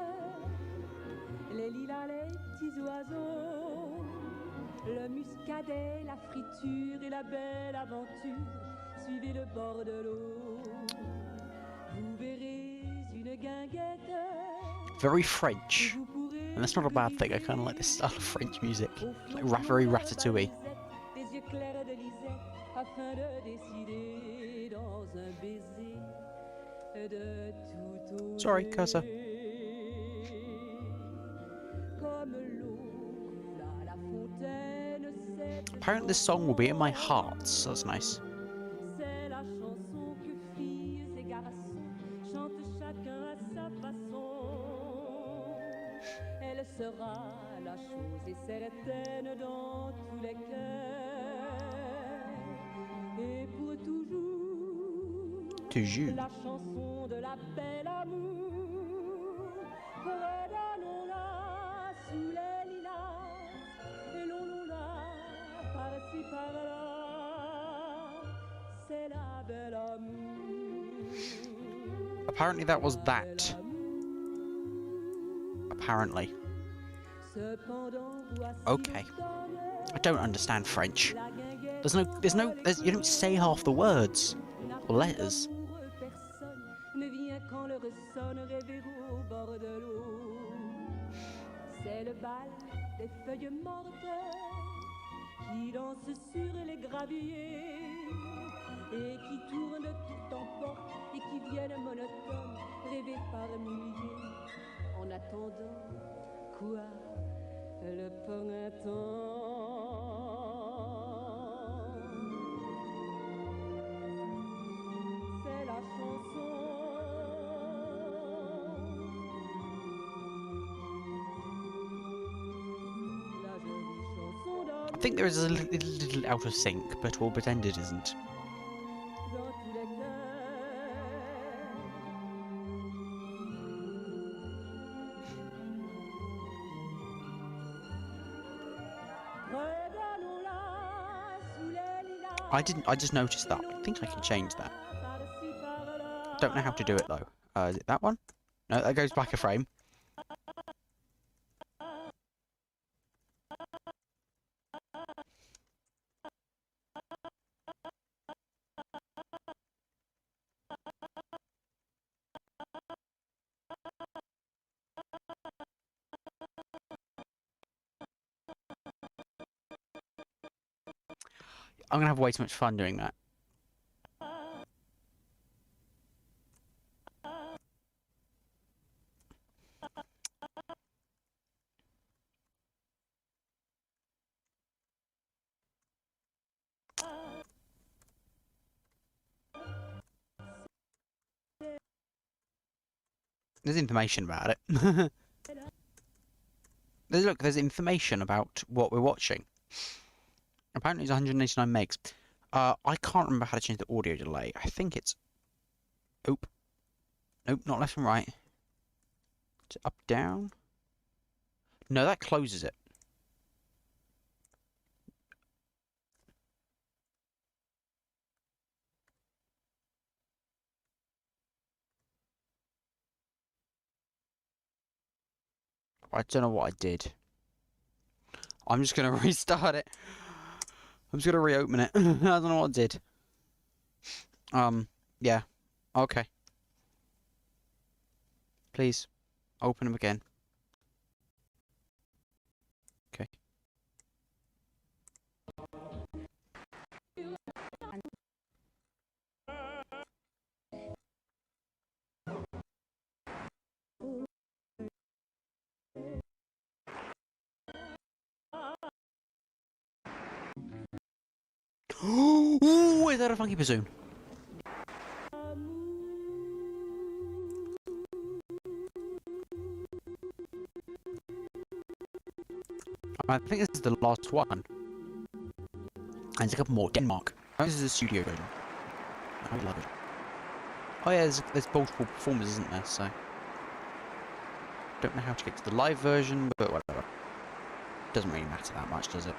les lilas, les petits oiseaux, le muscadet, la friture et la belle aventure, suivez le bord de l'eau. Vous verrez une guinguette. Very French. And that's not a bad thing. I kind of like this style of French music. Like very ratatouille. Les yeux clairs de Lisette, afin de décider dans un baiser de tout. Sorry, cursor. Apparently this song will be in my heart, so that's nice. C'est la chanson que filles et garçons chantent chacun à sa façon. Elle sera la chose est certaine dans tous les cœurs. Et pour toujours, la chanson de la belle amour. Redonnons-la sous les lilas et l'on-la par-ci par-là. C'est la belle amour. Apparently that was that. Apparently. Okay. I don't understand French. You don't say half the words or letters. C'est le bal des feuilles mortes qui dansent sur les graviers et qui tournent de tout en porte et qui viennent monotones, rêver par milliers. En attendant, quoi, le printemps? C'est la chanson. I think there is a little out of sync, but we'll pretend it isn't. I just noticed that. I think I can change that. Don't know how to do it though. Is it that one? No, that goes back a frame. I'm gonna have way too much fun doing that. There's information about it. There's information about what we're watching. Apparently it's 189 megs. I can't remember how to change the audio delay. I think it's... Oop. Nope, not left and right. Is it up, down? No, that closes it. I don't know what I did. I'm just gonna restart it. I'm just gonna reopen it. I don't know what I did. Yeah. Okay. Please. Open them again. Okay. Ooh, is that a funky bassoon? I think this is the last one. And there's a couple more. Denmark. Oh, this is the studio version. I love it. Oh yeah, there's multiple performers, isn't there? So don't know how to get to the live version, but whatever. Doesn't really matter that much, does it?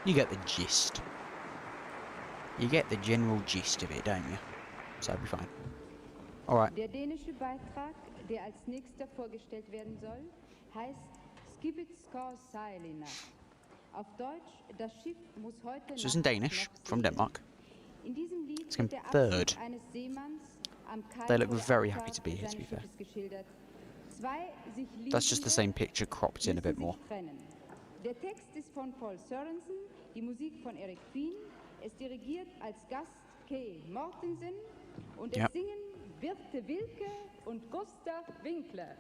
You get the gist. You get the general gist of it, don't you? So it'll be fine. Alright. Der dänische Beitrag, der als nächster vorgestellt werden soll, heißt Skibitskår Sejlina. Auf Deutsch, das Schiff muss heute So it's in Danish, from Denmark. In diesem Lied It's in wird der third. Abschied eines Seemanns am Kai They look vor der very Abfahrt happy to be here, to be seines fair. Schiffes geschildert. Zwei sich That's just the same picture cropped in a bit müssen more. sich trennen. Der Text ist von Paul Sørensen, die Musik von Erik Fien. Es dirigiert als Gast Kay Mortensen und es singen Birte Wilke und Gustav Winkler.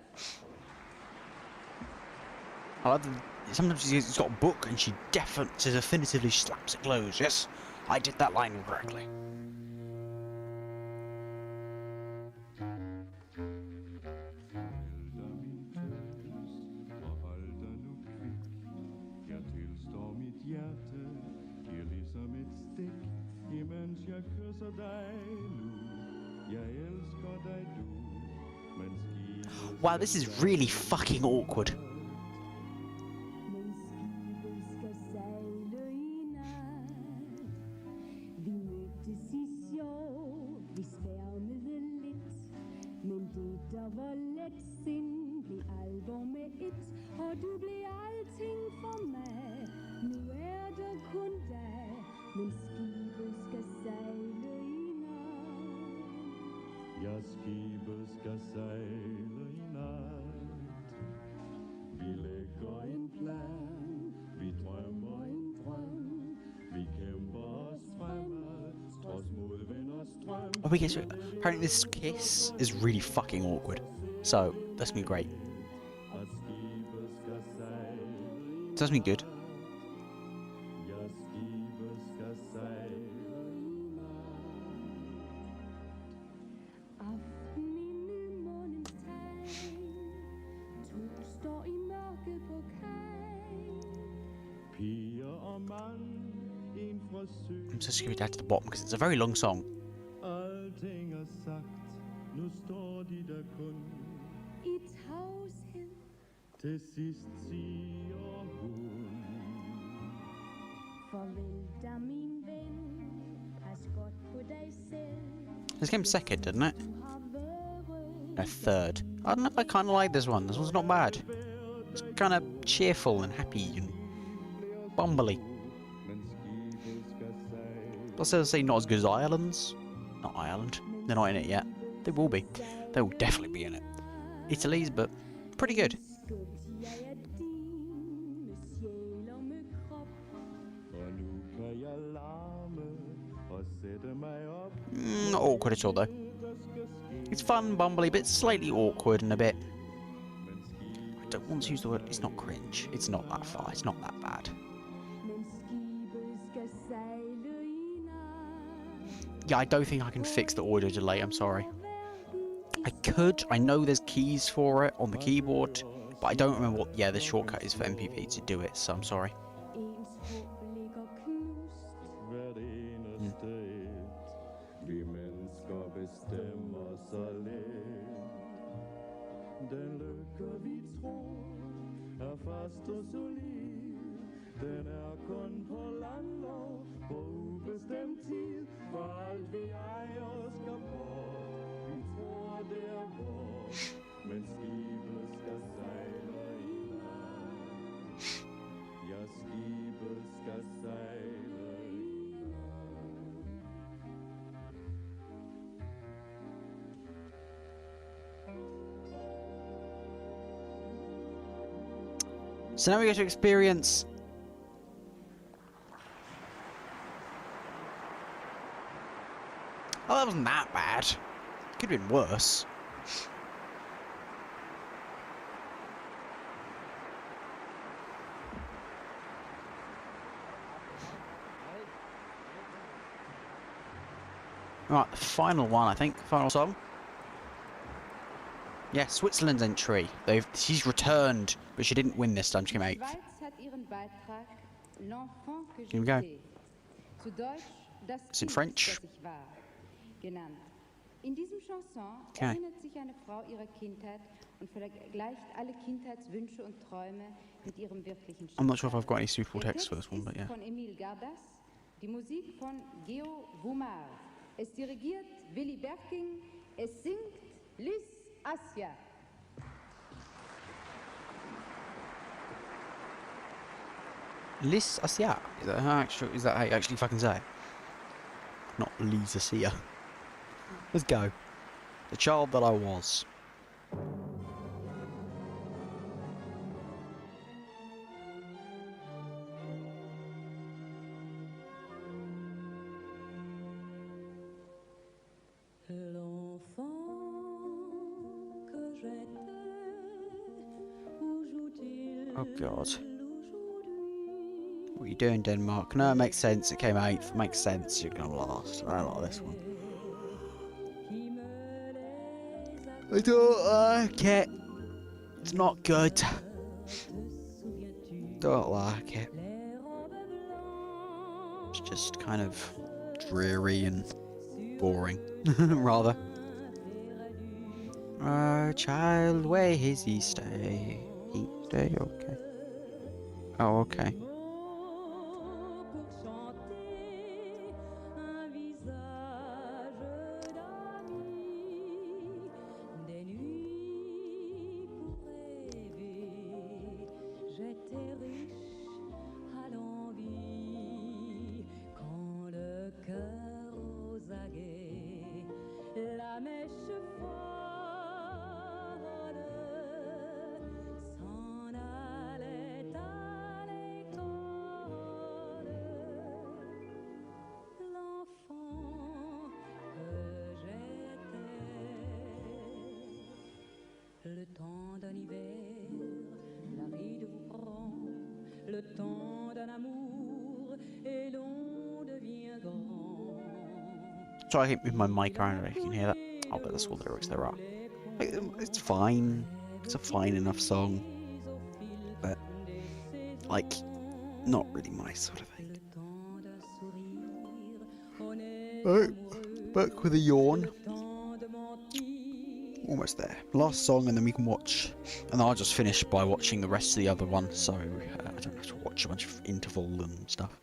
I love sometimes he's got a book and she definitively slaps it closed. Yes, I did that line correctly. Wow, this is really fucking awkward. Oh, we get to it. Apparently this kiss is really fucking awkward. So, that's gonna be great. So that's gonna be good. I'm just gonna be down to the bottom because it's a very long song. This came second, didn't it? No, third. I don't know, I kind of like this one. This one's not bad. It's kind of cheerful and happy and bumbly. I'll say not as good as Ireland's. Not Ireland. They're not in it yet. They will be. They will definitely be in it. Italy's, but pretty good. Not awkward at all, though. It's fun, bumbly, but slightly awkward and a bit... I don't want to use the word... It's not cringe. It's not that far. It's not that bad. Yeah, I don't think I can fix the audio delay, I'm sorry. I could. I know there's keys for it on the keyboard, but I don't remember what, the shortcut is for MPV to do it, so I'm sorry. Den lykke vi tror fast og solid. Den kun på landlov på ubestemt tid. For alt vi ejer skal bort. Vi tror det vores, men skibet skal sejle i land. Ja, skibet skal sejle i So now we get to experience... Oh, that wasn't that bad. Could have been worse. Right, the final one, I think. Final song. Yeah, Switzerland's entry. She's returned, but she didn't win this time. She came 8th. Here we go. It's in French. In diesem Chanson erinnert sich eine Frau ihrer Kindheit und vergleicht alle Kindheitswünsche und Träume mit ihrem wirklichen Schicksal. I'm not sure if I've got any suitable text for this one, but yeah. Von Emil Gardas, die Musik von Geo Wumar. Es dirigiert Willy Berking, es singt Liz Assia. Liz Assia. Is that how you actually fucking say it? Not Lisa Sia. Let's go. The child that I was. Oh God. What are you doing, Denmark? No, it makes sense. It came 8th. It makes sense. You're gonna last. I don't like this one. I don't like it. It's not good. Don't like it. It's just kind of dreary and boring, rather. Child, where is he stay? He stay, okay. Oh, okay. Le temps d'un hiver, la ride vous prend, le temps d'un amour, et l'on devient grand. So I keep moving my mic around if you can hear that. I'll bet that's all the lyrics there are. It's fine. It's a fine enough song. But, like, not really my sort of thing. Alright, back with a yawn. Almost there. Last song and then we can watch. And I'll just finish by watching the rest of the other one, so I don't have to watch a bunch of interval and stuff.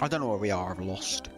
I don't know where we are, I've lost.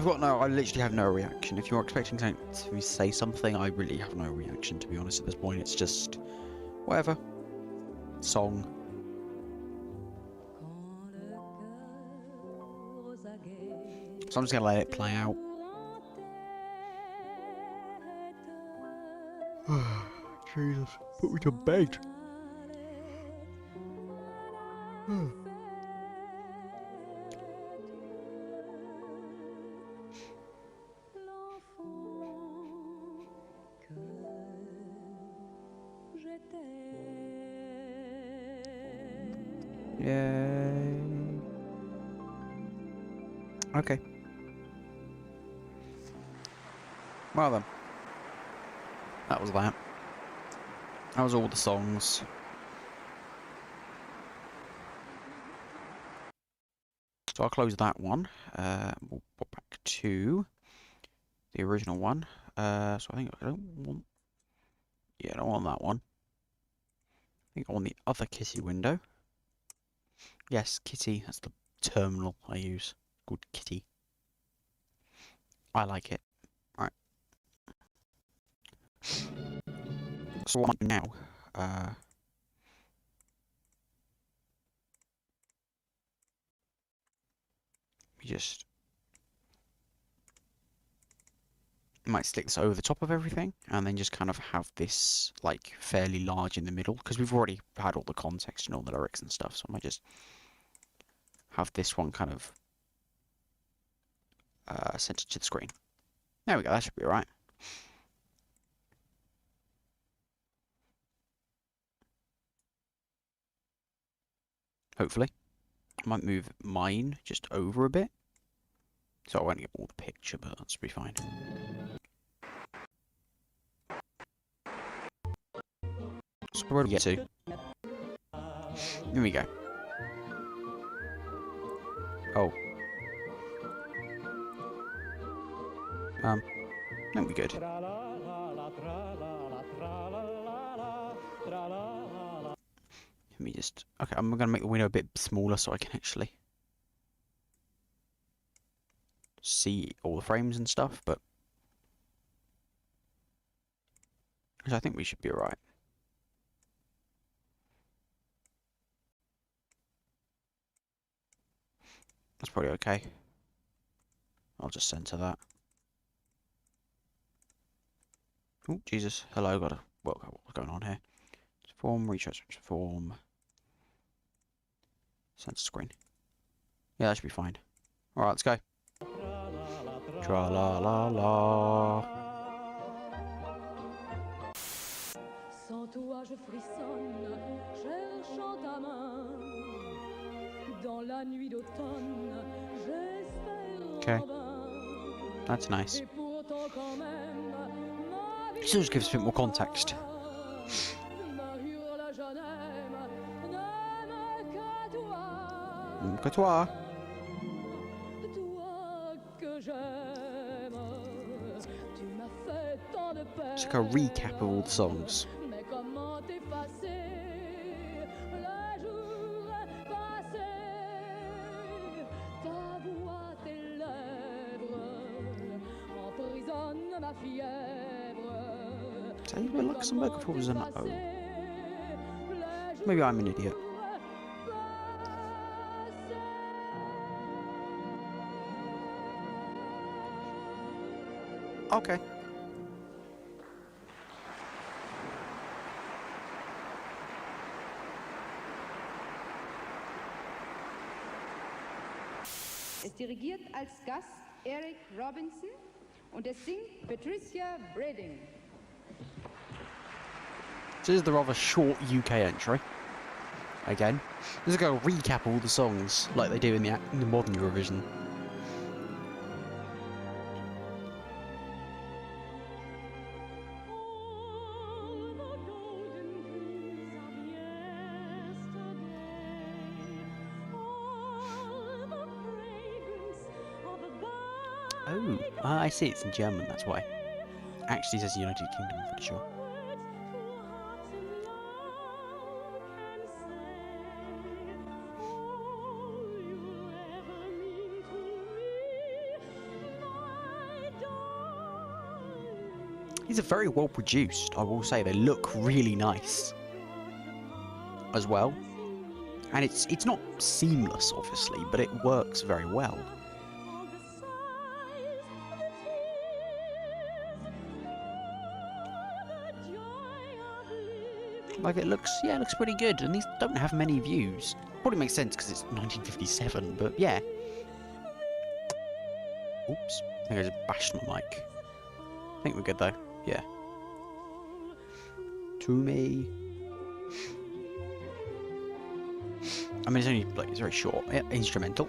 I literally have no reaction. If you're expecting to say something, I really have no reaction, to be honest, at this point. It's just, whatever. Song. So I'm just gonna let it play out. Jesus, put me to bed. Yay. Okay. Well then. That was that. That was all the songs. So I'll close that one. We'll pop back to the original one. So I think I don't want... Yeah, I don't want that one. I think I want the other Kitty window. Yes, Kitty. That's the terminal I use. Called Kitty. I like it. Alright. So what I do now, we just might stick this over the top of everything, and then just kind of have this like fairly large in the middle, because we've already had all the context and all the lyrics and stuff, so I might just have this one kind of centered to the screen. There we go, that should be alright. Hopefully. I might move mine just over a bit, so I won't get all the picture, but that should be fine. So where do we get to? Here we go. Oh. That'll be good. Let me just... Okay, I'm going to make the window a bit smaller so I can actually see all the frames and stuff, but... I think we should be alright. That's probably okay. I'll just center that. Oh, Jesus. Hello, got a... What's going on here? Form, transform. Center screen. Yeah, that should be fine. Alright, let's go. Tra la la la. Sans toi je frissonne, cherchant ta main. Dans la nuit d'automne, j'espère en vain. That's nice. Et pourtant quand même, ma vie Still just gives us a bit more context. ma hurle, je n'aime que toi. Que toi. Toi que j'aime. Tu m'as fait tant de peine. It's like a recap of all the songs. Mais comment effacer le jour passé? Ta voix, tes lèvres emprisonnent ma fièvre. Taylor Luxembourg, I thought it was an O. Maybe I'm an idiot. Okay. Es dirigiert als Gast Eric Robinson und es singt Patricia Breding. This is the rather short UK entry. Again, this is going to recap all the songs like they do in the modern Eurovision. Oh, I see, it's in German, that's why. Actually, it says United Kingdom, I'm pretty sure. These are very well produced, I will say. They look really nice as well. And it's not seamless, obviously, but it works very well. Like, it looks pretty good, and these don't have many views. Probably makes sense because it's 1957, but yeah. Oops, I think I just bashed my mic. I think we're good though, yeah. To me. I mean, it's only, like, it's very short. Yeah, instrumental.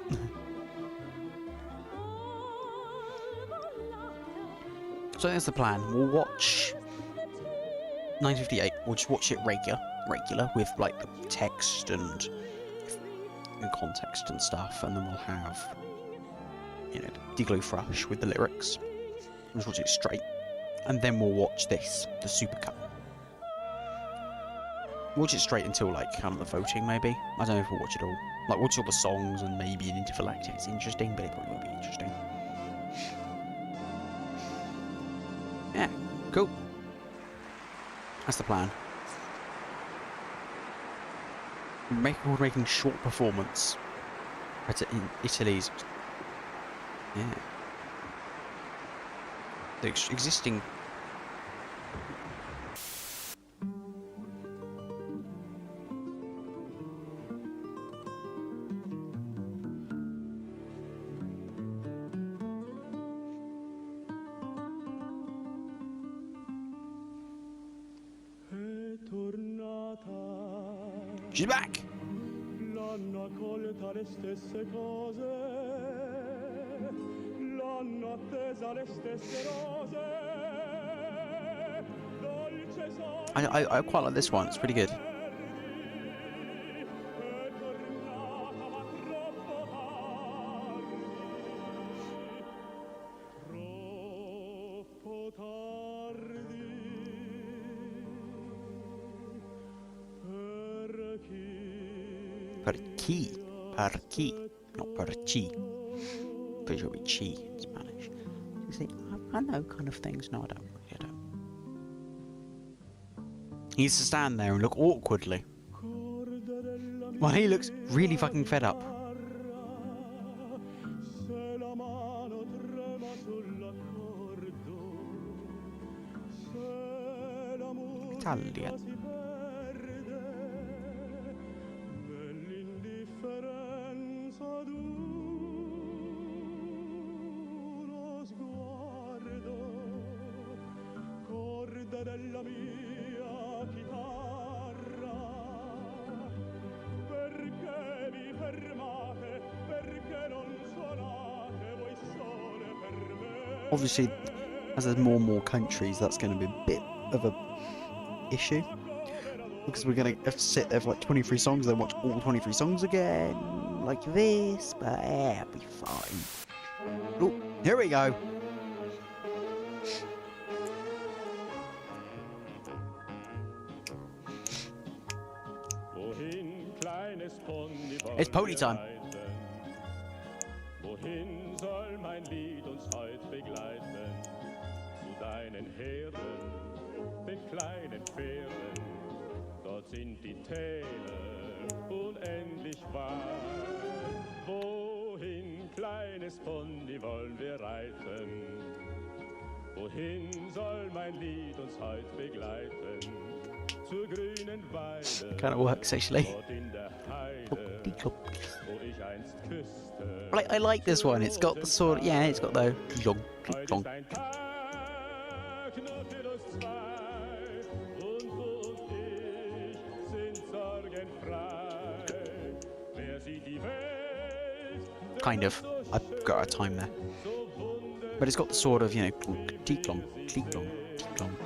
So that's the plan. We'll watch 1958. We'll just watch it regular with, like, the text and context and stuff, and then we'll have, you know, Diglo Thrush with the lyrics. We'll just watch it straight, and then we'll watch this, the supercut. Watch it straight until, like, kind of the voting, maybe. I don't know if we'll watch it all. Like, watch all the songs and maybe an interval act if it's interesting, but it probably won't be interesting. Yeah, cool. That's the plan. We're making short performance. In Italy's. Yeah. The existing. She's back! L'hanno accolta le stesse cose, l'hanno attesa le stesse rose, dolce I quite like this one, it's pretty good. Per chi, not per chi. But it would be chi in Spanish. You see, I know kind of things. No, I don't. He needs to stand there and look awkwardly. Well, he looks really fucking fed up. Italia. della mia chitarra, perché vi fermate, perché non suonate voi sole per me. Obviously, as there's more and more countries, that's going to be a bit of a issue, because we're going to have to sit there for like 23 songs, then watch all 23 songs again, like this, but yeah, it'll be fine. Oh, here we go. It's pony time. Wohin soll mein Lied uns heut begleiten? Zu deinen Herden, den kleinen Pferden. Dort sind die Täler unendlich weit. Wohin, kleines Pony, wollen wir reiten? Wohin soll mein Lied uns heut begleiten? Zur grünen Weide. Kind of works actually. I like this one. It's got the sort of, yeah, it's got the long, long. Kind of. I've got a time there. But it's got the sort of, you know, teak long, teak long, teak long,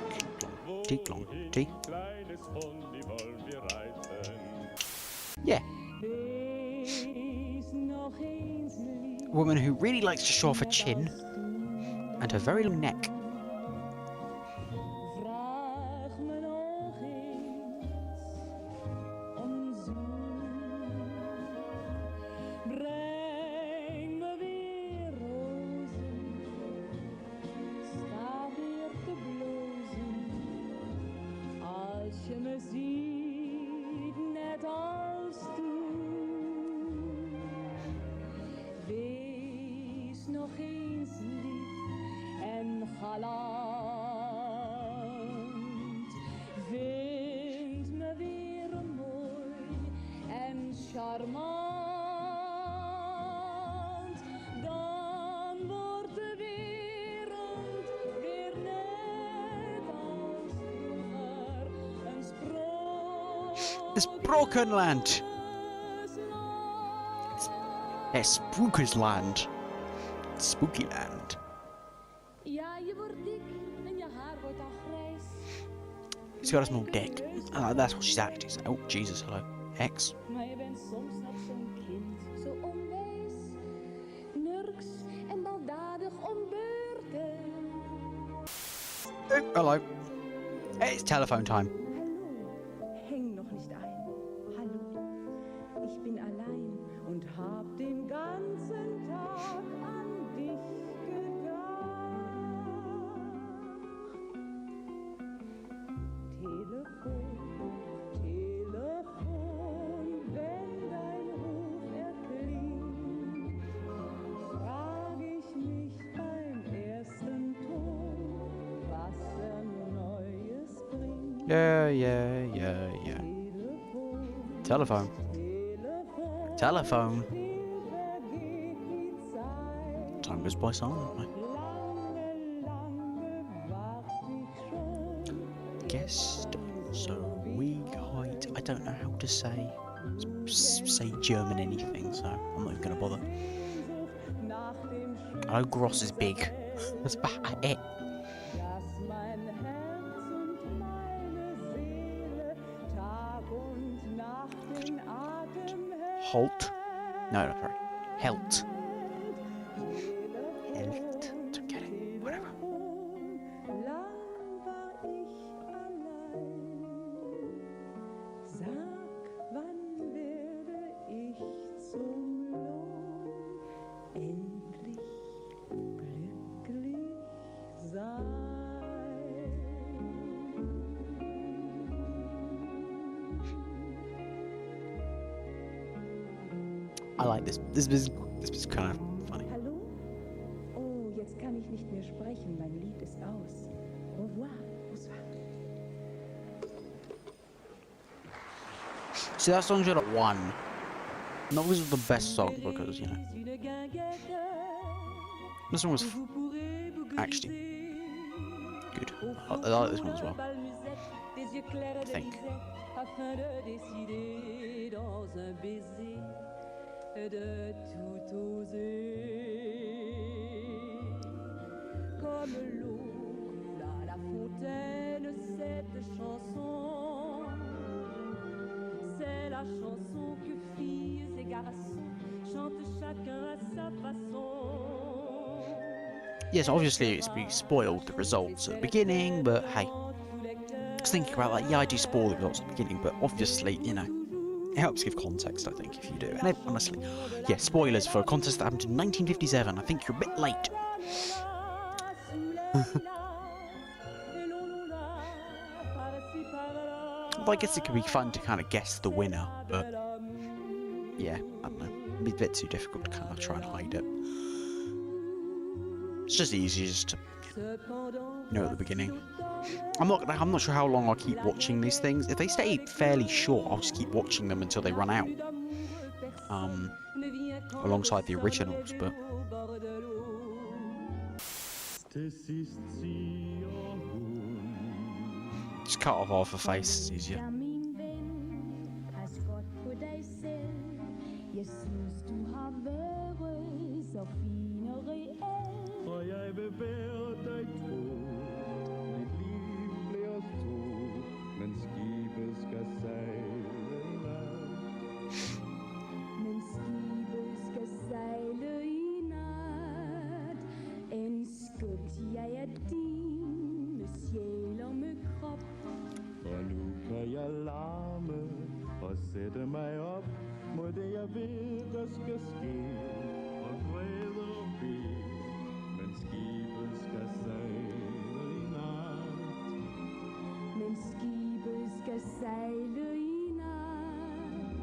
teak long, teak long, yeah. A woman who really likes to show off her chin and her very long neck. charmant. Dan wordt de wereld weer net als vroeger. Een This broken land. It's Spooker's land. It's spooky land. Ja, je wordt dik en je haar wordt al grijs. She's got a small dick. That's what she's actually saying. Oh, Jesus, hello. X. Maar je bent soms nog zo'n kind, zo onwijs, nurks en baldadig om beurten. Oh, hello. Hey, it's telephone time. Hallo, häng noch nicht ein. Hallo, ich bin allein und hab den ganzen Tag an dich gedacht. Telefon, wenn dein Ruf erklingt, frag ich mich beim ersten Ton, was Neues bringt. Yeah. Telephone. Telephone. Time goes by silently. Guest. So we height. I don't know how to say German anything, so I'm not even gonna bother. I know Gross is big. That's about it. Halt. No, sorry. Helt. Helt. Don't get it. Whatever. I like this. This is kind of funny. Hallo? Oh, jetzt kann ich nicht mehr sprechen. Mein Lied ist aus. Au revoir. Bonsoir. See, that song should have won. Not because it was the best song, because, you know. This one was actually good. I like this one as well. I think. De tout oser, comme l'eau coule à la fontaine, cette chanson, c'est la chanson que filles et garçons chantent chacun à sa façon. Yes, obviously it's been spoiled the results at the beginning, but hey, I was thinking about that. Yeah, I do spoil the results at the beginning, but obviously, you know, it helps give context, I think, if you do. And honestly, yeah, spoilers for a contest that happened in 1957. I think you're a bit late. Well, I guess it could be fun to kind of guess the winner, but yeah, I don't know. It'd be a bit too difficult to kind of try and hide it. It's just easier just to know at the beginning. I'm not sure how long I'll keep watching these things. If they stay fairly short, I'll just keep watching them until they run out. Alongside the originals, but just cut off half a face, it's easier. Zette mij op, moet je weer dat geskiet. Wat wij erop weer, mijn skipers gezeilen in nacht. Mijn skipers gezeilen in nacht.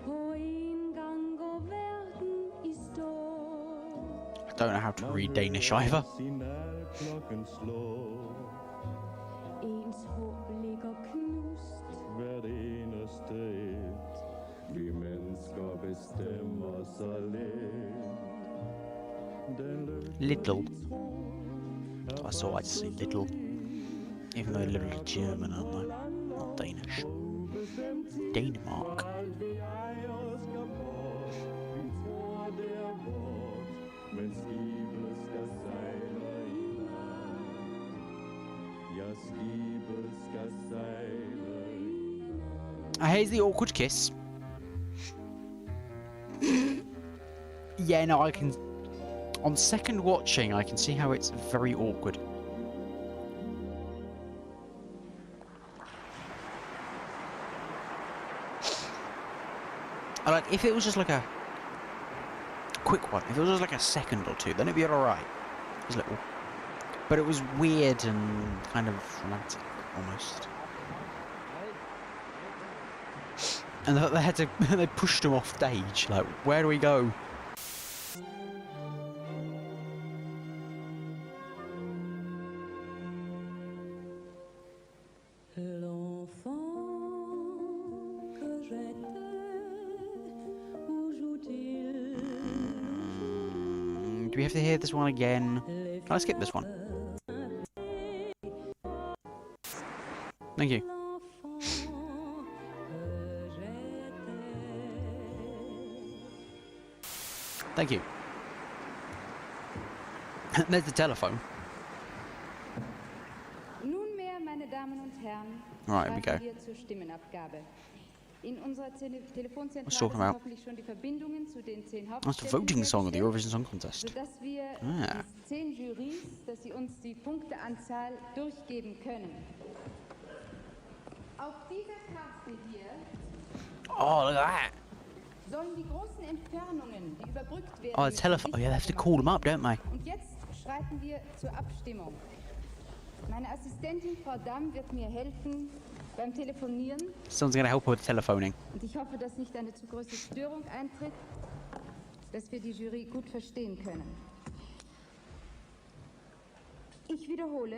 På en gang og verden I står. I don't know how to read Danish either. Klokken slår. Ens håb ligger knust. Hvert eneste et, vi mænd Little. That's all I say, little. Even though little is German, aren't they? Not Danish. Denmark. Here's the awkward kiss. Yeah, no, I can... On second watching, I can see how it's very awkward. Like, if it was just like a quick one, if it was just like a second or two, then it'd be alright. It was little. But it was weird and kind of romantic, almost. And they had to, they pushed him off stage, like, where do we go? Do we have to hear this one again? Can I skip this one? Thank you. Thank you. There's the telephone. Nunmehr, meine Damen und Herren, Right, here we go. wir zur Stimmenabgabe. In unserer Telefonzentrale What's talking sind about? hoffentlich schon die Verbindungen zu den 10 That's the Hauptstädten voting song of the hergestellt, Eurovision Song Contest. sodass wir Ah. die 10 Jurys, dass sie uns die Punkteanzahl durchgeben können. Auf dieser Karte hier Oh, look at that. sollen die großen Entfernungen, die überbrückt werden, Oh, the telephone. Oh, yeah, they have to call them up, don't they? Und jetzt schreiten wir zur Abstimmung. Meine Assistentin Frau Damm wird mir helfen beim Telefonieren. Someone's going to help her with telephoning. Und ich hoffe, dass nicht eine zu große Störung eintritt, dass wir die Jury gut verstehen können. Ich wiederhole,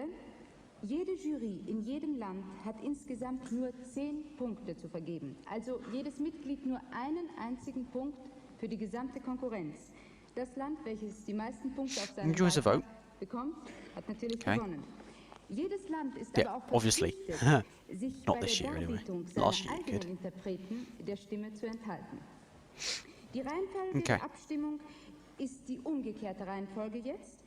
jede Jury in jedem Land hat insgesamt nur 10 Punkte zu vergeben. Also jedes Mitglied nur einen einzigen Punkt für die gesamte Konkurrenz. Das Land, welches die meisten Punkte auf seinem Enjoy the vote. Wahlkreis bekommt, hat natürlich Okay. gewonnen. Jedes Land ist Yeah, aber auch obviously. verpflichtet, sich Not bei this der year, anyway. Darbietung seiner Last year, eigenen good. Interpreten der Stimme zu enthalten. Die Reihenfolge Okay. der Abstimmung ist die umgekehrte Reihenfolge jetzt.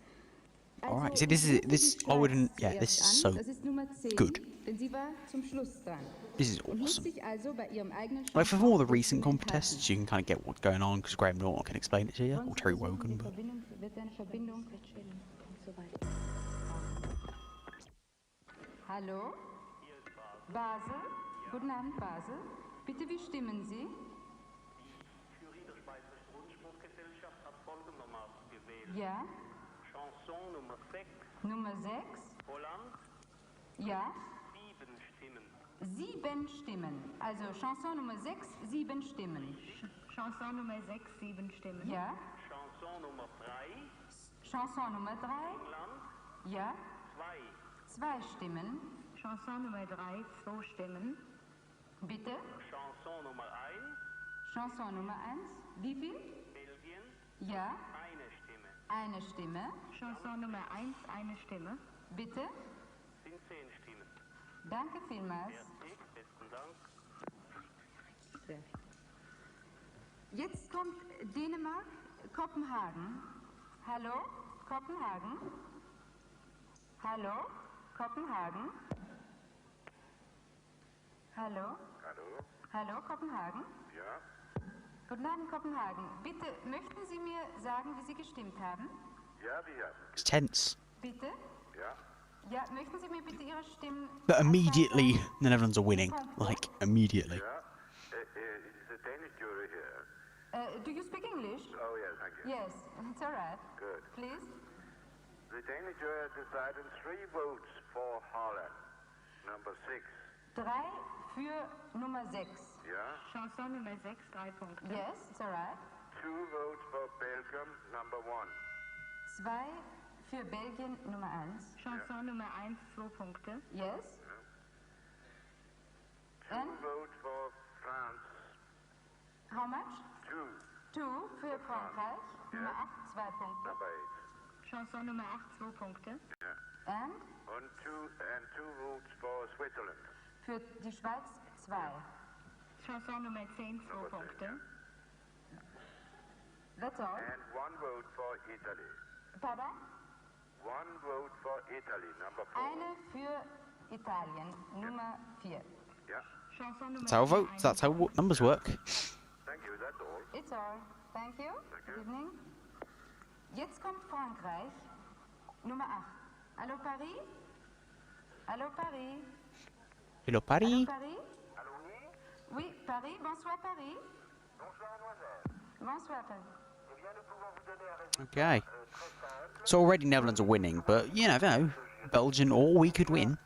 Alright, so this is- ich rufe this- die I wouldn't- Schweiz yeah, this zuerst is an. so Das ist Nummer 10, good. denn sie war zum Schluss dran. This is Und muss awesome. sich also bei ihrem eigenen Like, for Standpunkt all the der recent Stimme contests, you can kind of get what's going on, because Graham Norton can explain it to you, enthalten. or Terry Wollen Sie Wogan, versuchen, but... die Verbindung, wird eine Verbindung Hallo? Basel? Guten Abend, Basel. Bitte, wie stimmen Sie? Die Jury der Schweizerischen Rundfunkgesellschaft hat folgendermaßen gewählt. Ja. Chanson Nummer 6, Nummer 6? Holland, Ja. 7 Stimmen. 7 Stimmen. Also Chanson Nummer 6, 7 Stimmen. Chanson Nummer 6, 7 Stimmen. Ja. Chanson Nummer 3, Chanson Nummer 3? England, Ja. 2. 2 Stimmen. Chanson Nummer 3, 2 Stimmen. Bitte. Chanson Nummer 1, Chanson Nummer 1. Wie viel? Belgien, Ja. 1 Stimme. Eine Stimme. Chanson Nummer 1, eine Stimme. Bitte. Sind 10 Stimmen. Danke vielmals. Fertig, besten Dank. Jetzt kommt Dänemark, Kopenhagen. Hallo, Kopenhagen? Hallo, Kopenhagen? Hallo? Hallo? Hallo, Kopenhagen? Ja? Guten Abend, Kopenhagen. Bitte, möchten Sie mir sagen, wie Sie gestimmt haben? Ja, wie ja? It's tense. Bitte? Ja? Ja, möchten Sie mir bitte Ihre Stimmen... But immediately, the Netherlands are winning. Like, immediately. Ja? It is a Danish jury here. Do you speak English? Oh, yes, thank you. Yes, it's all right. Good. Please? The Danish jury decided 3 votes for Holland. Number 6. 3 für Nummer 6. Yeah? Chanson Nummer 6, 3 Punkte. Yes, it's all right. 2 votes for Belgium. Number 1. 2 für Belgien Nummer 1. Chanson Nummer 1, 2 Punkte. Yes. 2 And votes for France. how much? 2. 2 für Frankreich. Nummer 8, 2 Punkte. Number Chanson Nummer 8, 2 Punkte. And? And two votes for Switzerland. Für die Schweiz 2. Chanson Nummer 10, 2 Punkte. That's all. And one vote for Italy. Pardon? One vote for Italy, number 4. Eine für Italien, Nummer 4. Yeah. Chanson Nummer That's how 10, votes. That's how numbers work. Thank you, that's all. It's all. Thank you. Good evening. Jetzt kommt Frankreich, Nummer 8. Allô Paris? Allô Paris? Hello, Allô Paris. Paris? Oui, Paris. Bonsoir Paris. Bonsoir Paris. Okay. So already Netherlands are winning, but you never know. Belgian or we could win.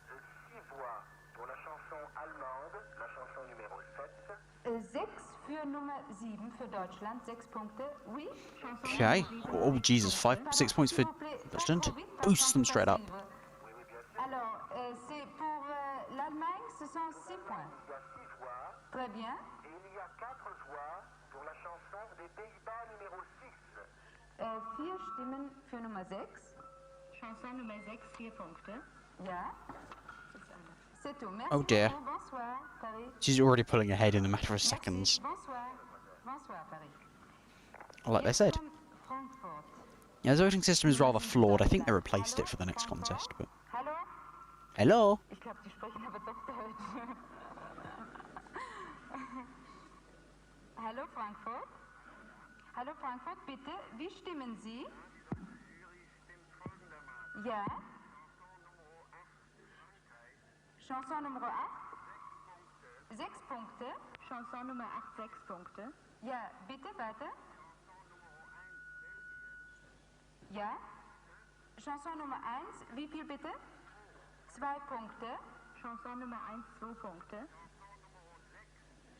6 für Nummer 7 für Deutschland, 6 Punkte. Oui. Okay. Oh Jesus, 6 points for Deutschland. Boost them straight up. Alors, c'est pour l'Allemagne, ce sont 6 points. Très bien. Et il y a 4 voix pour la chanson des Pays-Bas numéro 6. 4 Stimmen für Nummer 6. Chanson Nummer 6, 4 Punkte. Ja. C'est tout. Merci Oh dear. beaucoup. Bonsoir, Paris. She's already pulling ahead in a matter of seconds. Bonsoir. Bonsoir, Paris. Like they said. Jetzt kommt Frankfurt. Yeah, the voting system is rather flawed. I think they replaced it for the next contest, but... Hallo? Hello? Ich glaube, die sprechen aber doch Deutsch. Hallo Frankfurt? Hallo Frankfurt, bitte, wie stimmen Sie? Ja? Chanson Nummer 8? 6 Punkte? Chanson Nummer 8, 6 Punkte. Ja, bitte, weiter. Ja? Chanson Nummer 1, wie viel bitte? 2 Punkte. Chanson Nummer 1, 2 Punkte.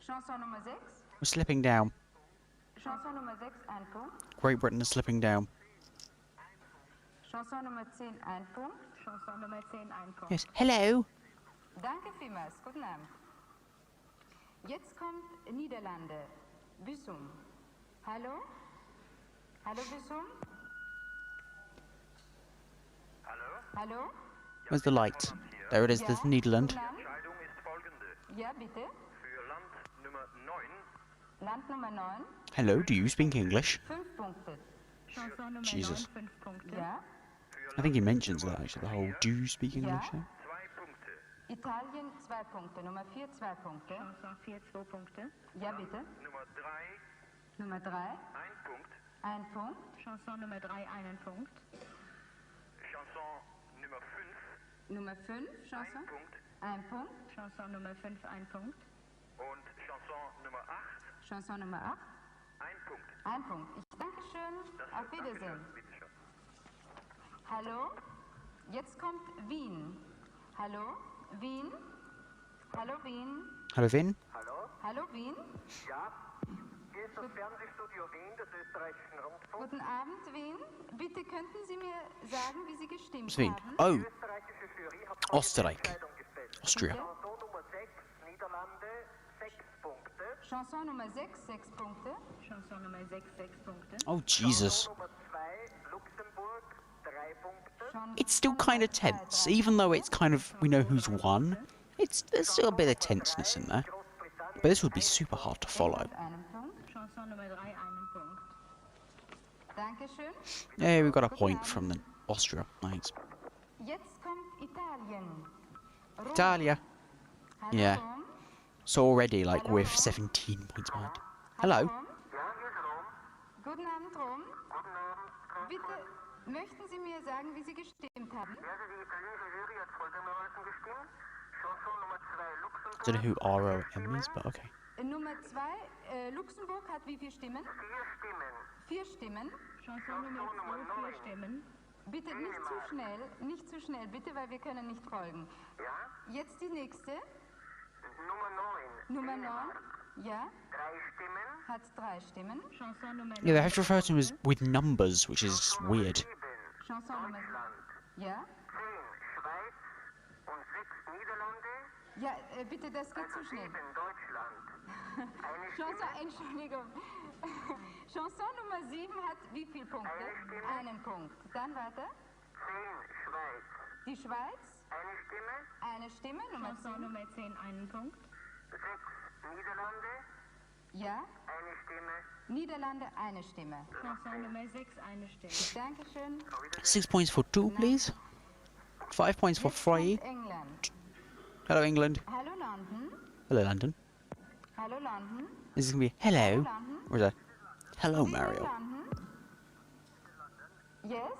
Chanson Nummer 6? We're slipping down. Chanson Nummer 6, 1 Punkt. Great Britain is slipping down. Chanson Nummer 10, 1 Punkt. Chanson Nummer 10, 1 Punkt. Yes, hello? Danke vielmals, guten Abend. Jetzt kommt Niederlande. Büsum. Hallo? Hallo Büsum? Hallo? Hallo? Where's the light? There it is, there's Netherland. Die Entscheidung ist folgende. Ja, bitte. Für Land Nummer 9 Land Nummer 9, Hello, do you speak English? 5 Punkte. Chanson Nummer Jesus. 9, 5 Punkte. Ja. I think he mentions that actually, the whole do you speak English thing. 2 Punkte. Italien 2 Punkte. Nummer 4, 2 Punkte. Chanson 4, 2 Punkte. Ja, bitte. Nummer 3 Nummer 3, 1 Punkt. 1 Punkt. Chanson Nummer 3, 1 Punkt. Chanson Nummer 5 Nummer 5, 1 Chanson. Punkt. 1 Punkt. Chanson Nummer 5, 1 Punkt. Und Chanson Nummer 8 Chanson Nummer 8, 1 Punkt. 1 Punkt. Ich danke schön. Auf Wiedersehen. Bitte schön. Hallo? Jetzt kommt Wien. Hallo? Wien? Hallo Wien? Hello, Vin? Hallo? Hallo Wien? Ja, hier ist das Fernsehstudio Wien des österreichischen Rundfunks. Guten Abend Wien. Bitte könnten Sie mir sagen, wie Sie gestimmt What's Vin? haben? Oh, Die österreichische Jury hat folgende Österreich. Entscheidung gefällt. Austria. Chanson Nummer 6 Niederlande 6 Punkte. Chanson Nummer 6, 6 Punkte. Chanson Nummer 6, 6 Punkte. Oh, Jesus. Chanson Nummer 2 Luxemburg 3 Punkte. Chanson It's still kind Nummer of tense, even though it's kind of, we know who's won. There's still a bit of tenseness in there. But this would be super hard to follow. Mit einem Punkt. Chanson Nummer 3, 1 Punkt. Dankeschön. Yeah, we got a point from the Austria. Thanks. Jetzt kommt Italien. Rom. Italia. Hallo Yeah. Rom. So already, like, we're 17 points behind. Hello. Rom. Ja, hier ist Rom. Guten Abend Rom. Guten Abend. Bitte möchten Sie mir sagen, wie Sie gestimmt haben? Ja, die italienische Jury hat folgendermaßen gestimmt. Chanson Nummer 2 Luxemburg. I don't know who ROM is, but okay. Nummer 2, Luxemburg hat wie viele Stimmen? 4 Stimmen. 4 Stimmen. Chanson Nummer 2, 4 Stimmen. Bitte nicht zu schnell, nicht zu schnell, bitte, weil wir können nicht folgen. Ja. Jetzt die nächste, Nummer 9. Nummer 9, ja, 3 Stimmen. hat 3 Stimmen. Chanson Nummer 9. Yeah, they have to refer to him as with numbers, which is weird. 7 Chanson Nummer, Deutschland. ja, 10 Schweiz und 6 Niederlande. ja, bitte, das geht zu schnell. 7 Deutschland. Chanson, Entschuldigung. Chanson Nummer 7 hat wie viele Punkte? Eine Stimme. Einen Punkt. Dann weiter. 10 Schweiz. Die Schweiz. Eine Stimme. Eine Stimme. Nummer Chanson 7. Nummer 10 einen Punkt. 6 Niederlande. Ja. Eine Stimme. Niederlande, eine Stimme. Chanson Nummer 6 eine Stimme. Dankeschön. 6 points for 2, please. 5 points for Jetzt kommt 3. England. Hello, England. Hallo London. Hello, London. Hallo London. This is going to be hello. London. Or is that hello, Wie ist Mario? London? Yes.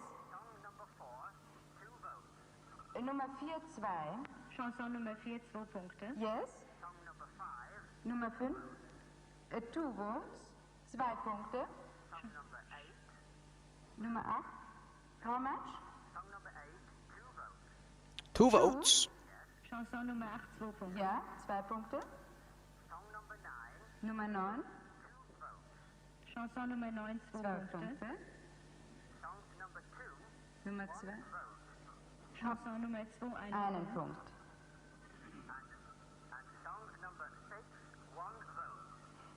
Nummer 4, 2. Chanson Nummer 4 2 Punkte. Yes. Nummer 5. 2 votes. 2 Punkte. Nummer 8. How much? 2 votes. Chanson Nummer 8 2 Punkte. Ja, 2 Punkte. Nummer 9. Chanson Nummer 9 2 2 Punkte. Punkte. Nummer 2. Chanson Nummer 2 einen Einen Punkt. Punkt.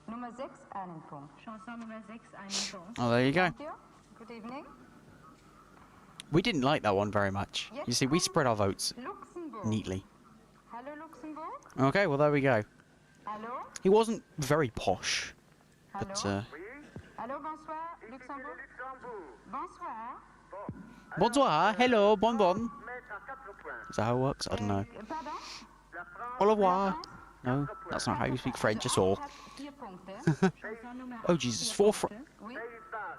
Nummer 6, einen Punkt. Chanson Nummer 6 einen Punkt. Oh, there you go. Thank you. Good evening. We didn't like that one very much. You see, we spread our votes Luxemburg. neatly. Hallo Luxemburg. Okay, well, there we go. Hallo. He wasn't very posh, Hallo. but, Hallo, bonsoir, Luxembourg. Bonsoir. bonsoir, hello, bon bon. Mettre à 4 points. Is that how it works? I don't know. Pardon? La France. Au revoir. No, that's not how you speak French at all. Hat 4 Punkte. Chanson Nummer Oh, 8 Jesus, 4 4 Punkte. Oui.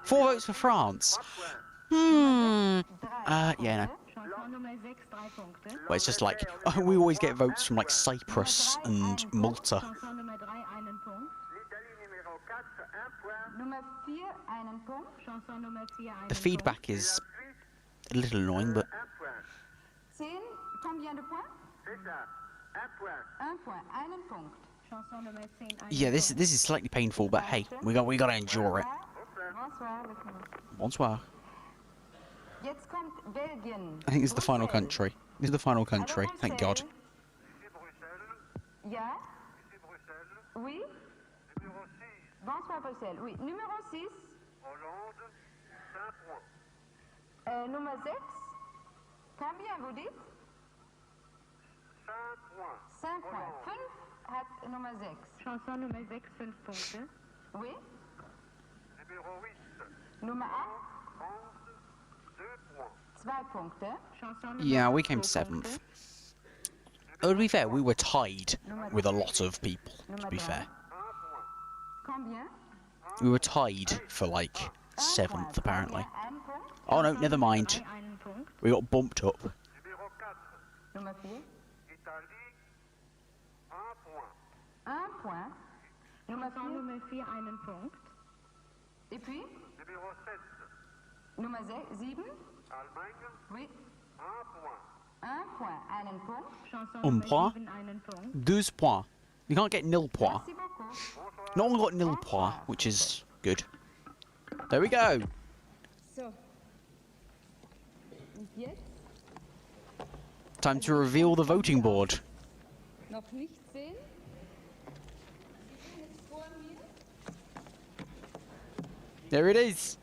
4 votes for France. 3 Hmm. 3 Yeah, no. Punkte. Chanson Nummer 6 3 Punkte. Well, it's just like, we always get votes from, like, Cyprus and Malta. Chanson Nummer 3 einen Punkt. L'Italie numéro 4, 1 point. Nummer 4, einen Punkt. Chanson Nummer 4 einen The Punkt. feedback is a little annoying, but 1 point. 10, combien de points? C'est ça. 1 point. 1 point, einen Punkt. Chanson Nummer 10 einen yeah, this Punkt. is slightly painful. But hey, we gotta endure it. Bonsoir, Luxembourg. Bonsoir. Jetzt kommt Belgien. I think this is the final Bruxelles. country. This is the final country. Hallo, Thank God. Bruxelles. Ici Bruxelles. Ja? Ici Bruxelles. Oui? Numéro 6, Bonsoir, Bruxelles. Oui. Numéro 6, Hollande. 5 points. Nummer 6. Combien vous dites? 5 points. 5 points. 5 hat Nummer 6. Chanson Nummer 6 5 Punkte. Oui? Numéro 8, Nummer 8, France. 2 points. 2 Punkte. Chanson Nummer Yeah, we 8 came 2 7th. Punkte. Oh, to be fair, we were tied with a lot of people. To be fair, 1 point. Combien? we were tied for like 7th 1 point. apparently. Combien? Ein Punkt. Oh no, never mind. 3 einen Punkt. We got bumped up. Numéro 4, Nummer 4, Italie. 1 point. 1 point. Nummer Chanson 4. Nummer 4 einen Punkt. Et puis, Numéro 7, Nummer 7. Allemagne. Oui. 1 point. 1 point. Einen Punkt. Chanson Un Nummer point. 7 einen Punkt. 2 points. You can't get nil points. Merci beaucoup. No one got nil points, which is good. There we go. So. Und jetzt Time to reveal the voting board. noch nicht sehen. Sie sehen es vor mir. There it is.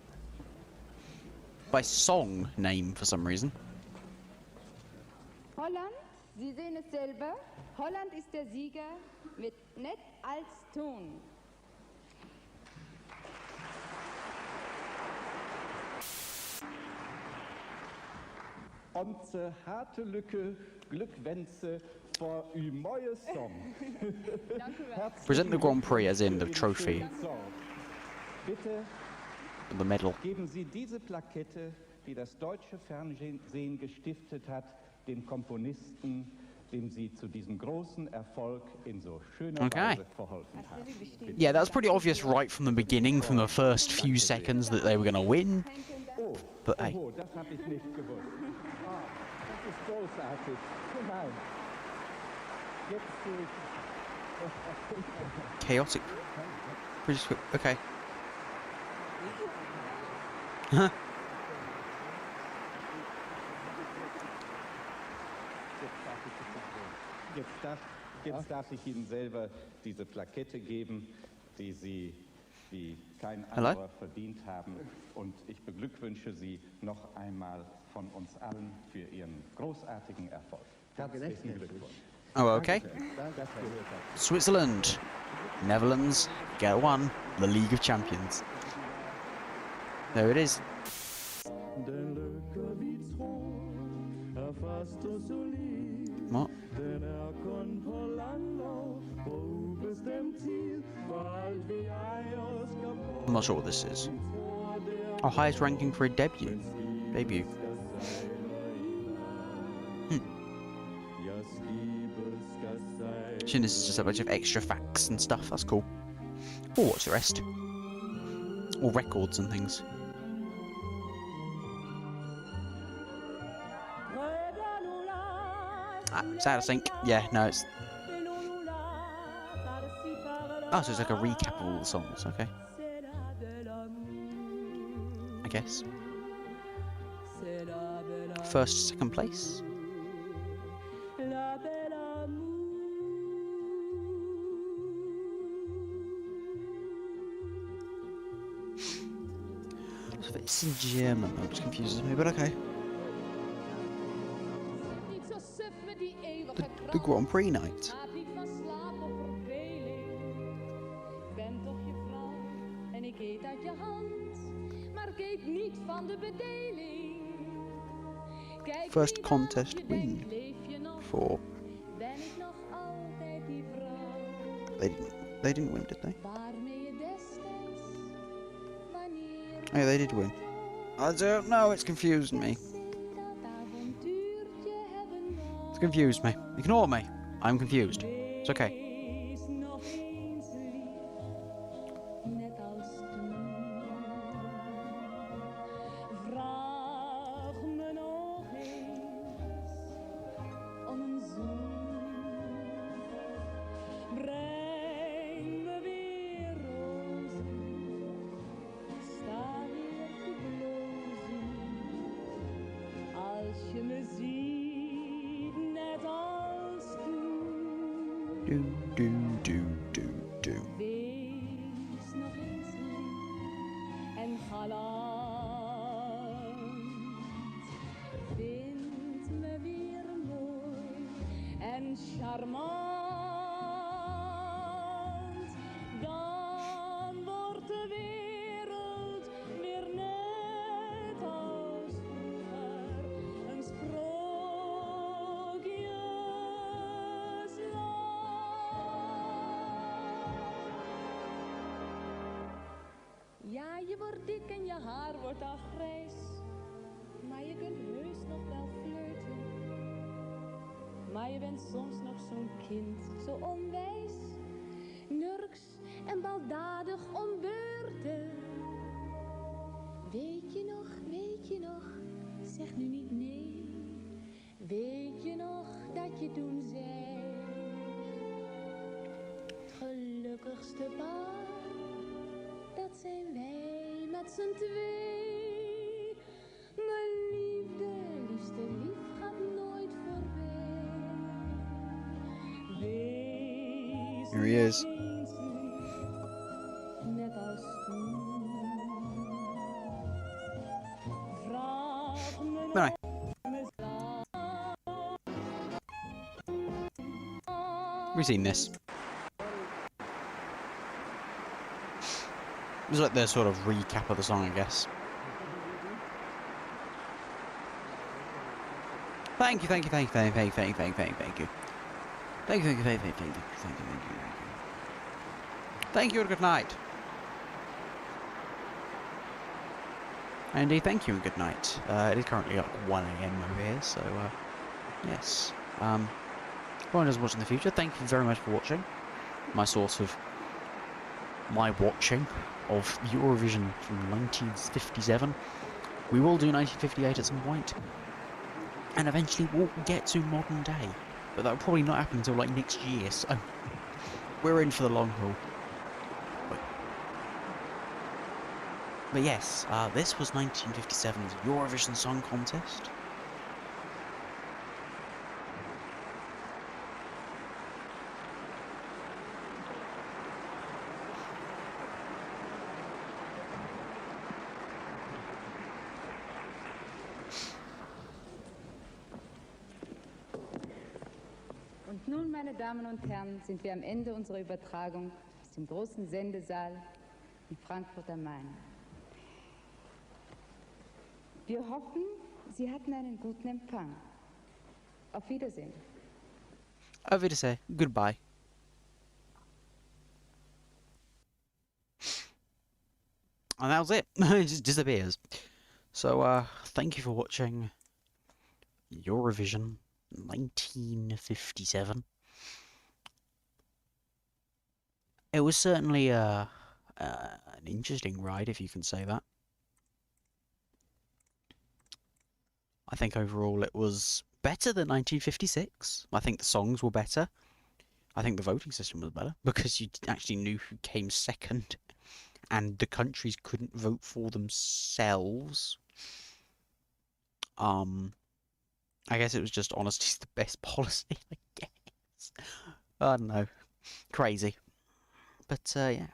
By song name for some reason. Holland, Sie sehen es selber. Holland ist der Sieger mit nett als Ton. Onze hartelijke Glückwünsche voor uw mooie song. Herzlichen Present the Grand Prix as in the Glückwunsch für Ihren trophy, schönen Song. Bitte the medal. geben Sie diese Plakette, die das deutsche Fernsehen gestiftet hat, dem Komponisten, dem Sie zu diesem großen Erfolg in so schöner Okay. Weise verholfen haben. Yeah, that was pretty obvious right from the beginning, from the first few seconds that they were going to win. Oh, But hey. oh, das habe ich nicht gewusst. Ah, das ist großartig. Nein. Jetzt sehe ich. Chaotic. Pretty swift. Okay. Jetzt darf Jetzt darf ich Ihnen selber diese Plakette geben, die Sie wie kein anderer verdient haben. Und ich beglückwünsche Sie noch einmal von uns allen für Ihren großartigen Erfolg. Herzlichen Glückwunsch. Oh, okay. Switzerland, Netherlands, get one, the League of Champions. There it is. What? I'm not sure what this is. Oh, highest ranking for a debut. This is just a bunch of extra facts and stuff. That's cool. Oh, what's the rest? Or records and things. It's out of sync. Yeah, no, it's... Oh, so it's like a recap of all the songs, okay. I guess. First, second place. So it's in German, which confuses me, but okay. The Grand Prix night. First contest win for... They didn't win, did they? Oh, yeah, they did win. I don't know, it's confusing me. It's confused me. Ignore me. I'm confused. It's okay. Ja, je wordt dik en je haar wordt al grijs. Maar je kunt heus nog wel flirten. Maar je bent soms nog zo'n kind, zo onwijs. Nurks en baldadig om beurten. Weet je nog, zeg nu niet nee. Weet je nog dat je toen zei. Het gelukkigste paar. Dat zijn wij met z'n twee. Mijn liefde, liefste lief gaat nooit voorbij. Wees Here he is. net als toen. Vraag me Nee. We've seen this. It was like their sort of recap of the song, I guess. Thank you. Thank you, and good night. Indeed, thank you and good night. It is currently like 1 AM over here, so yes. Everyone does watch in the future, thank you very much for watching. My watching of Eurovision from 1957. We will do 1958 at some point, and eventually we'll get to modern day, but that will probably not happen until like next year, so we're in for the long haul. But yes, this was 1957's Eurovision Song Contest. nun, meine Damen und Herren, sind wir am Ende unserer Übertragung aus dem großen Sendesaal in Frankfurt am Main. Wir hoffen, Sie hatten einen guten Empfang. Auf Wiedersehen. Auf Wiedersehen. Goodbye. And that was it. It just disappears. So, thank you for watching Eurovision 1957. It was certainly an interesting ride, if you can say that. I think overall it was better than 1956. I think the songs were better. I think the voting system was better because you actually knew who came second, and the countries couldn't vote for themselves. I guess it was just honesty's the best policy, I guess. I don't know. Crazy. But, yeah.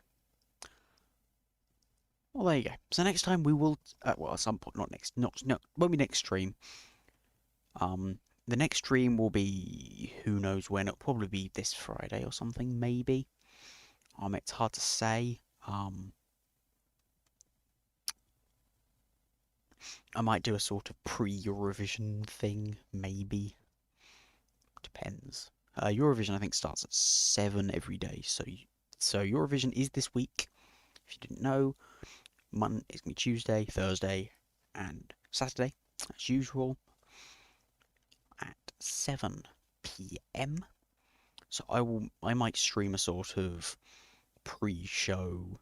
Well, there you go. So next time we will, well, at some point, won't be next stream. The next stream will be, who knows when, it'll probably be this Friday or something, maybe. It's hard to say. I might do a sort of pre-Eurovision thing, maybe. Depends. Eurovision, I think, starts at 7 every day, so Eurovision is this week. If you didn't know, it's going to be Tuesday, Thursday, and Saturday, as usual, at 7 PM. So I might stream a sort of pre-show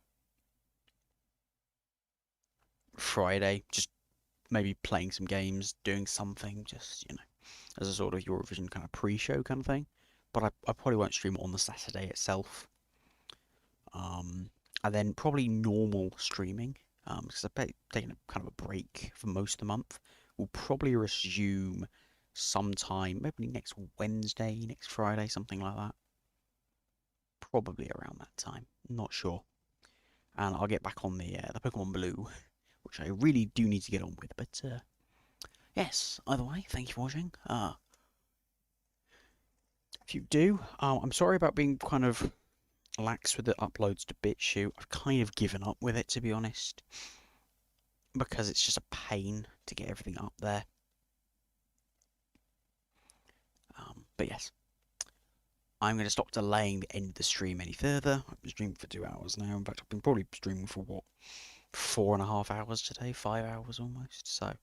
Friday, just maybe playing some games, doing something, just, as a sort of Eurovision kind of pre-show kind of thing. But I probably won't stream it on the Saturday itself. And then probably normal streaming, because I've taken kind of a break for most of the month. We'll probably resume sometime, maybe next Wednesday, next Friday, something like that. Probably around that time, not sure. And I'll get back on the Pokemon Blue, which I really do need to get on with. But yes, either way, thank you for watching. If you do, I'm sorry about being kind of lax with the uploads to BitChute. I've kind of given up with it, to be honest, because it's just a pain to get everything up there. But yes, I'm going to stop delaying the end of the stream any further. I've been streaming for 2 hours now. In fact, I've been probably streaming for, what, 4.5 hours today? 5 hours almost. So,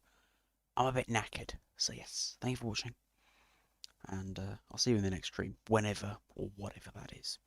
I'm a bit knackered. So yes, thank you for watching. And I'll see you in the next stream, whenever or whatever that is.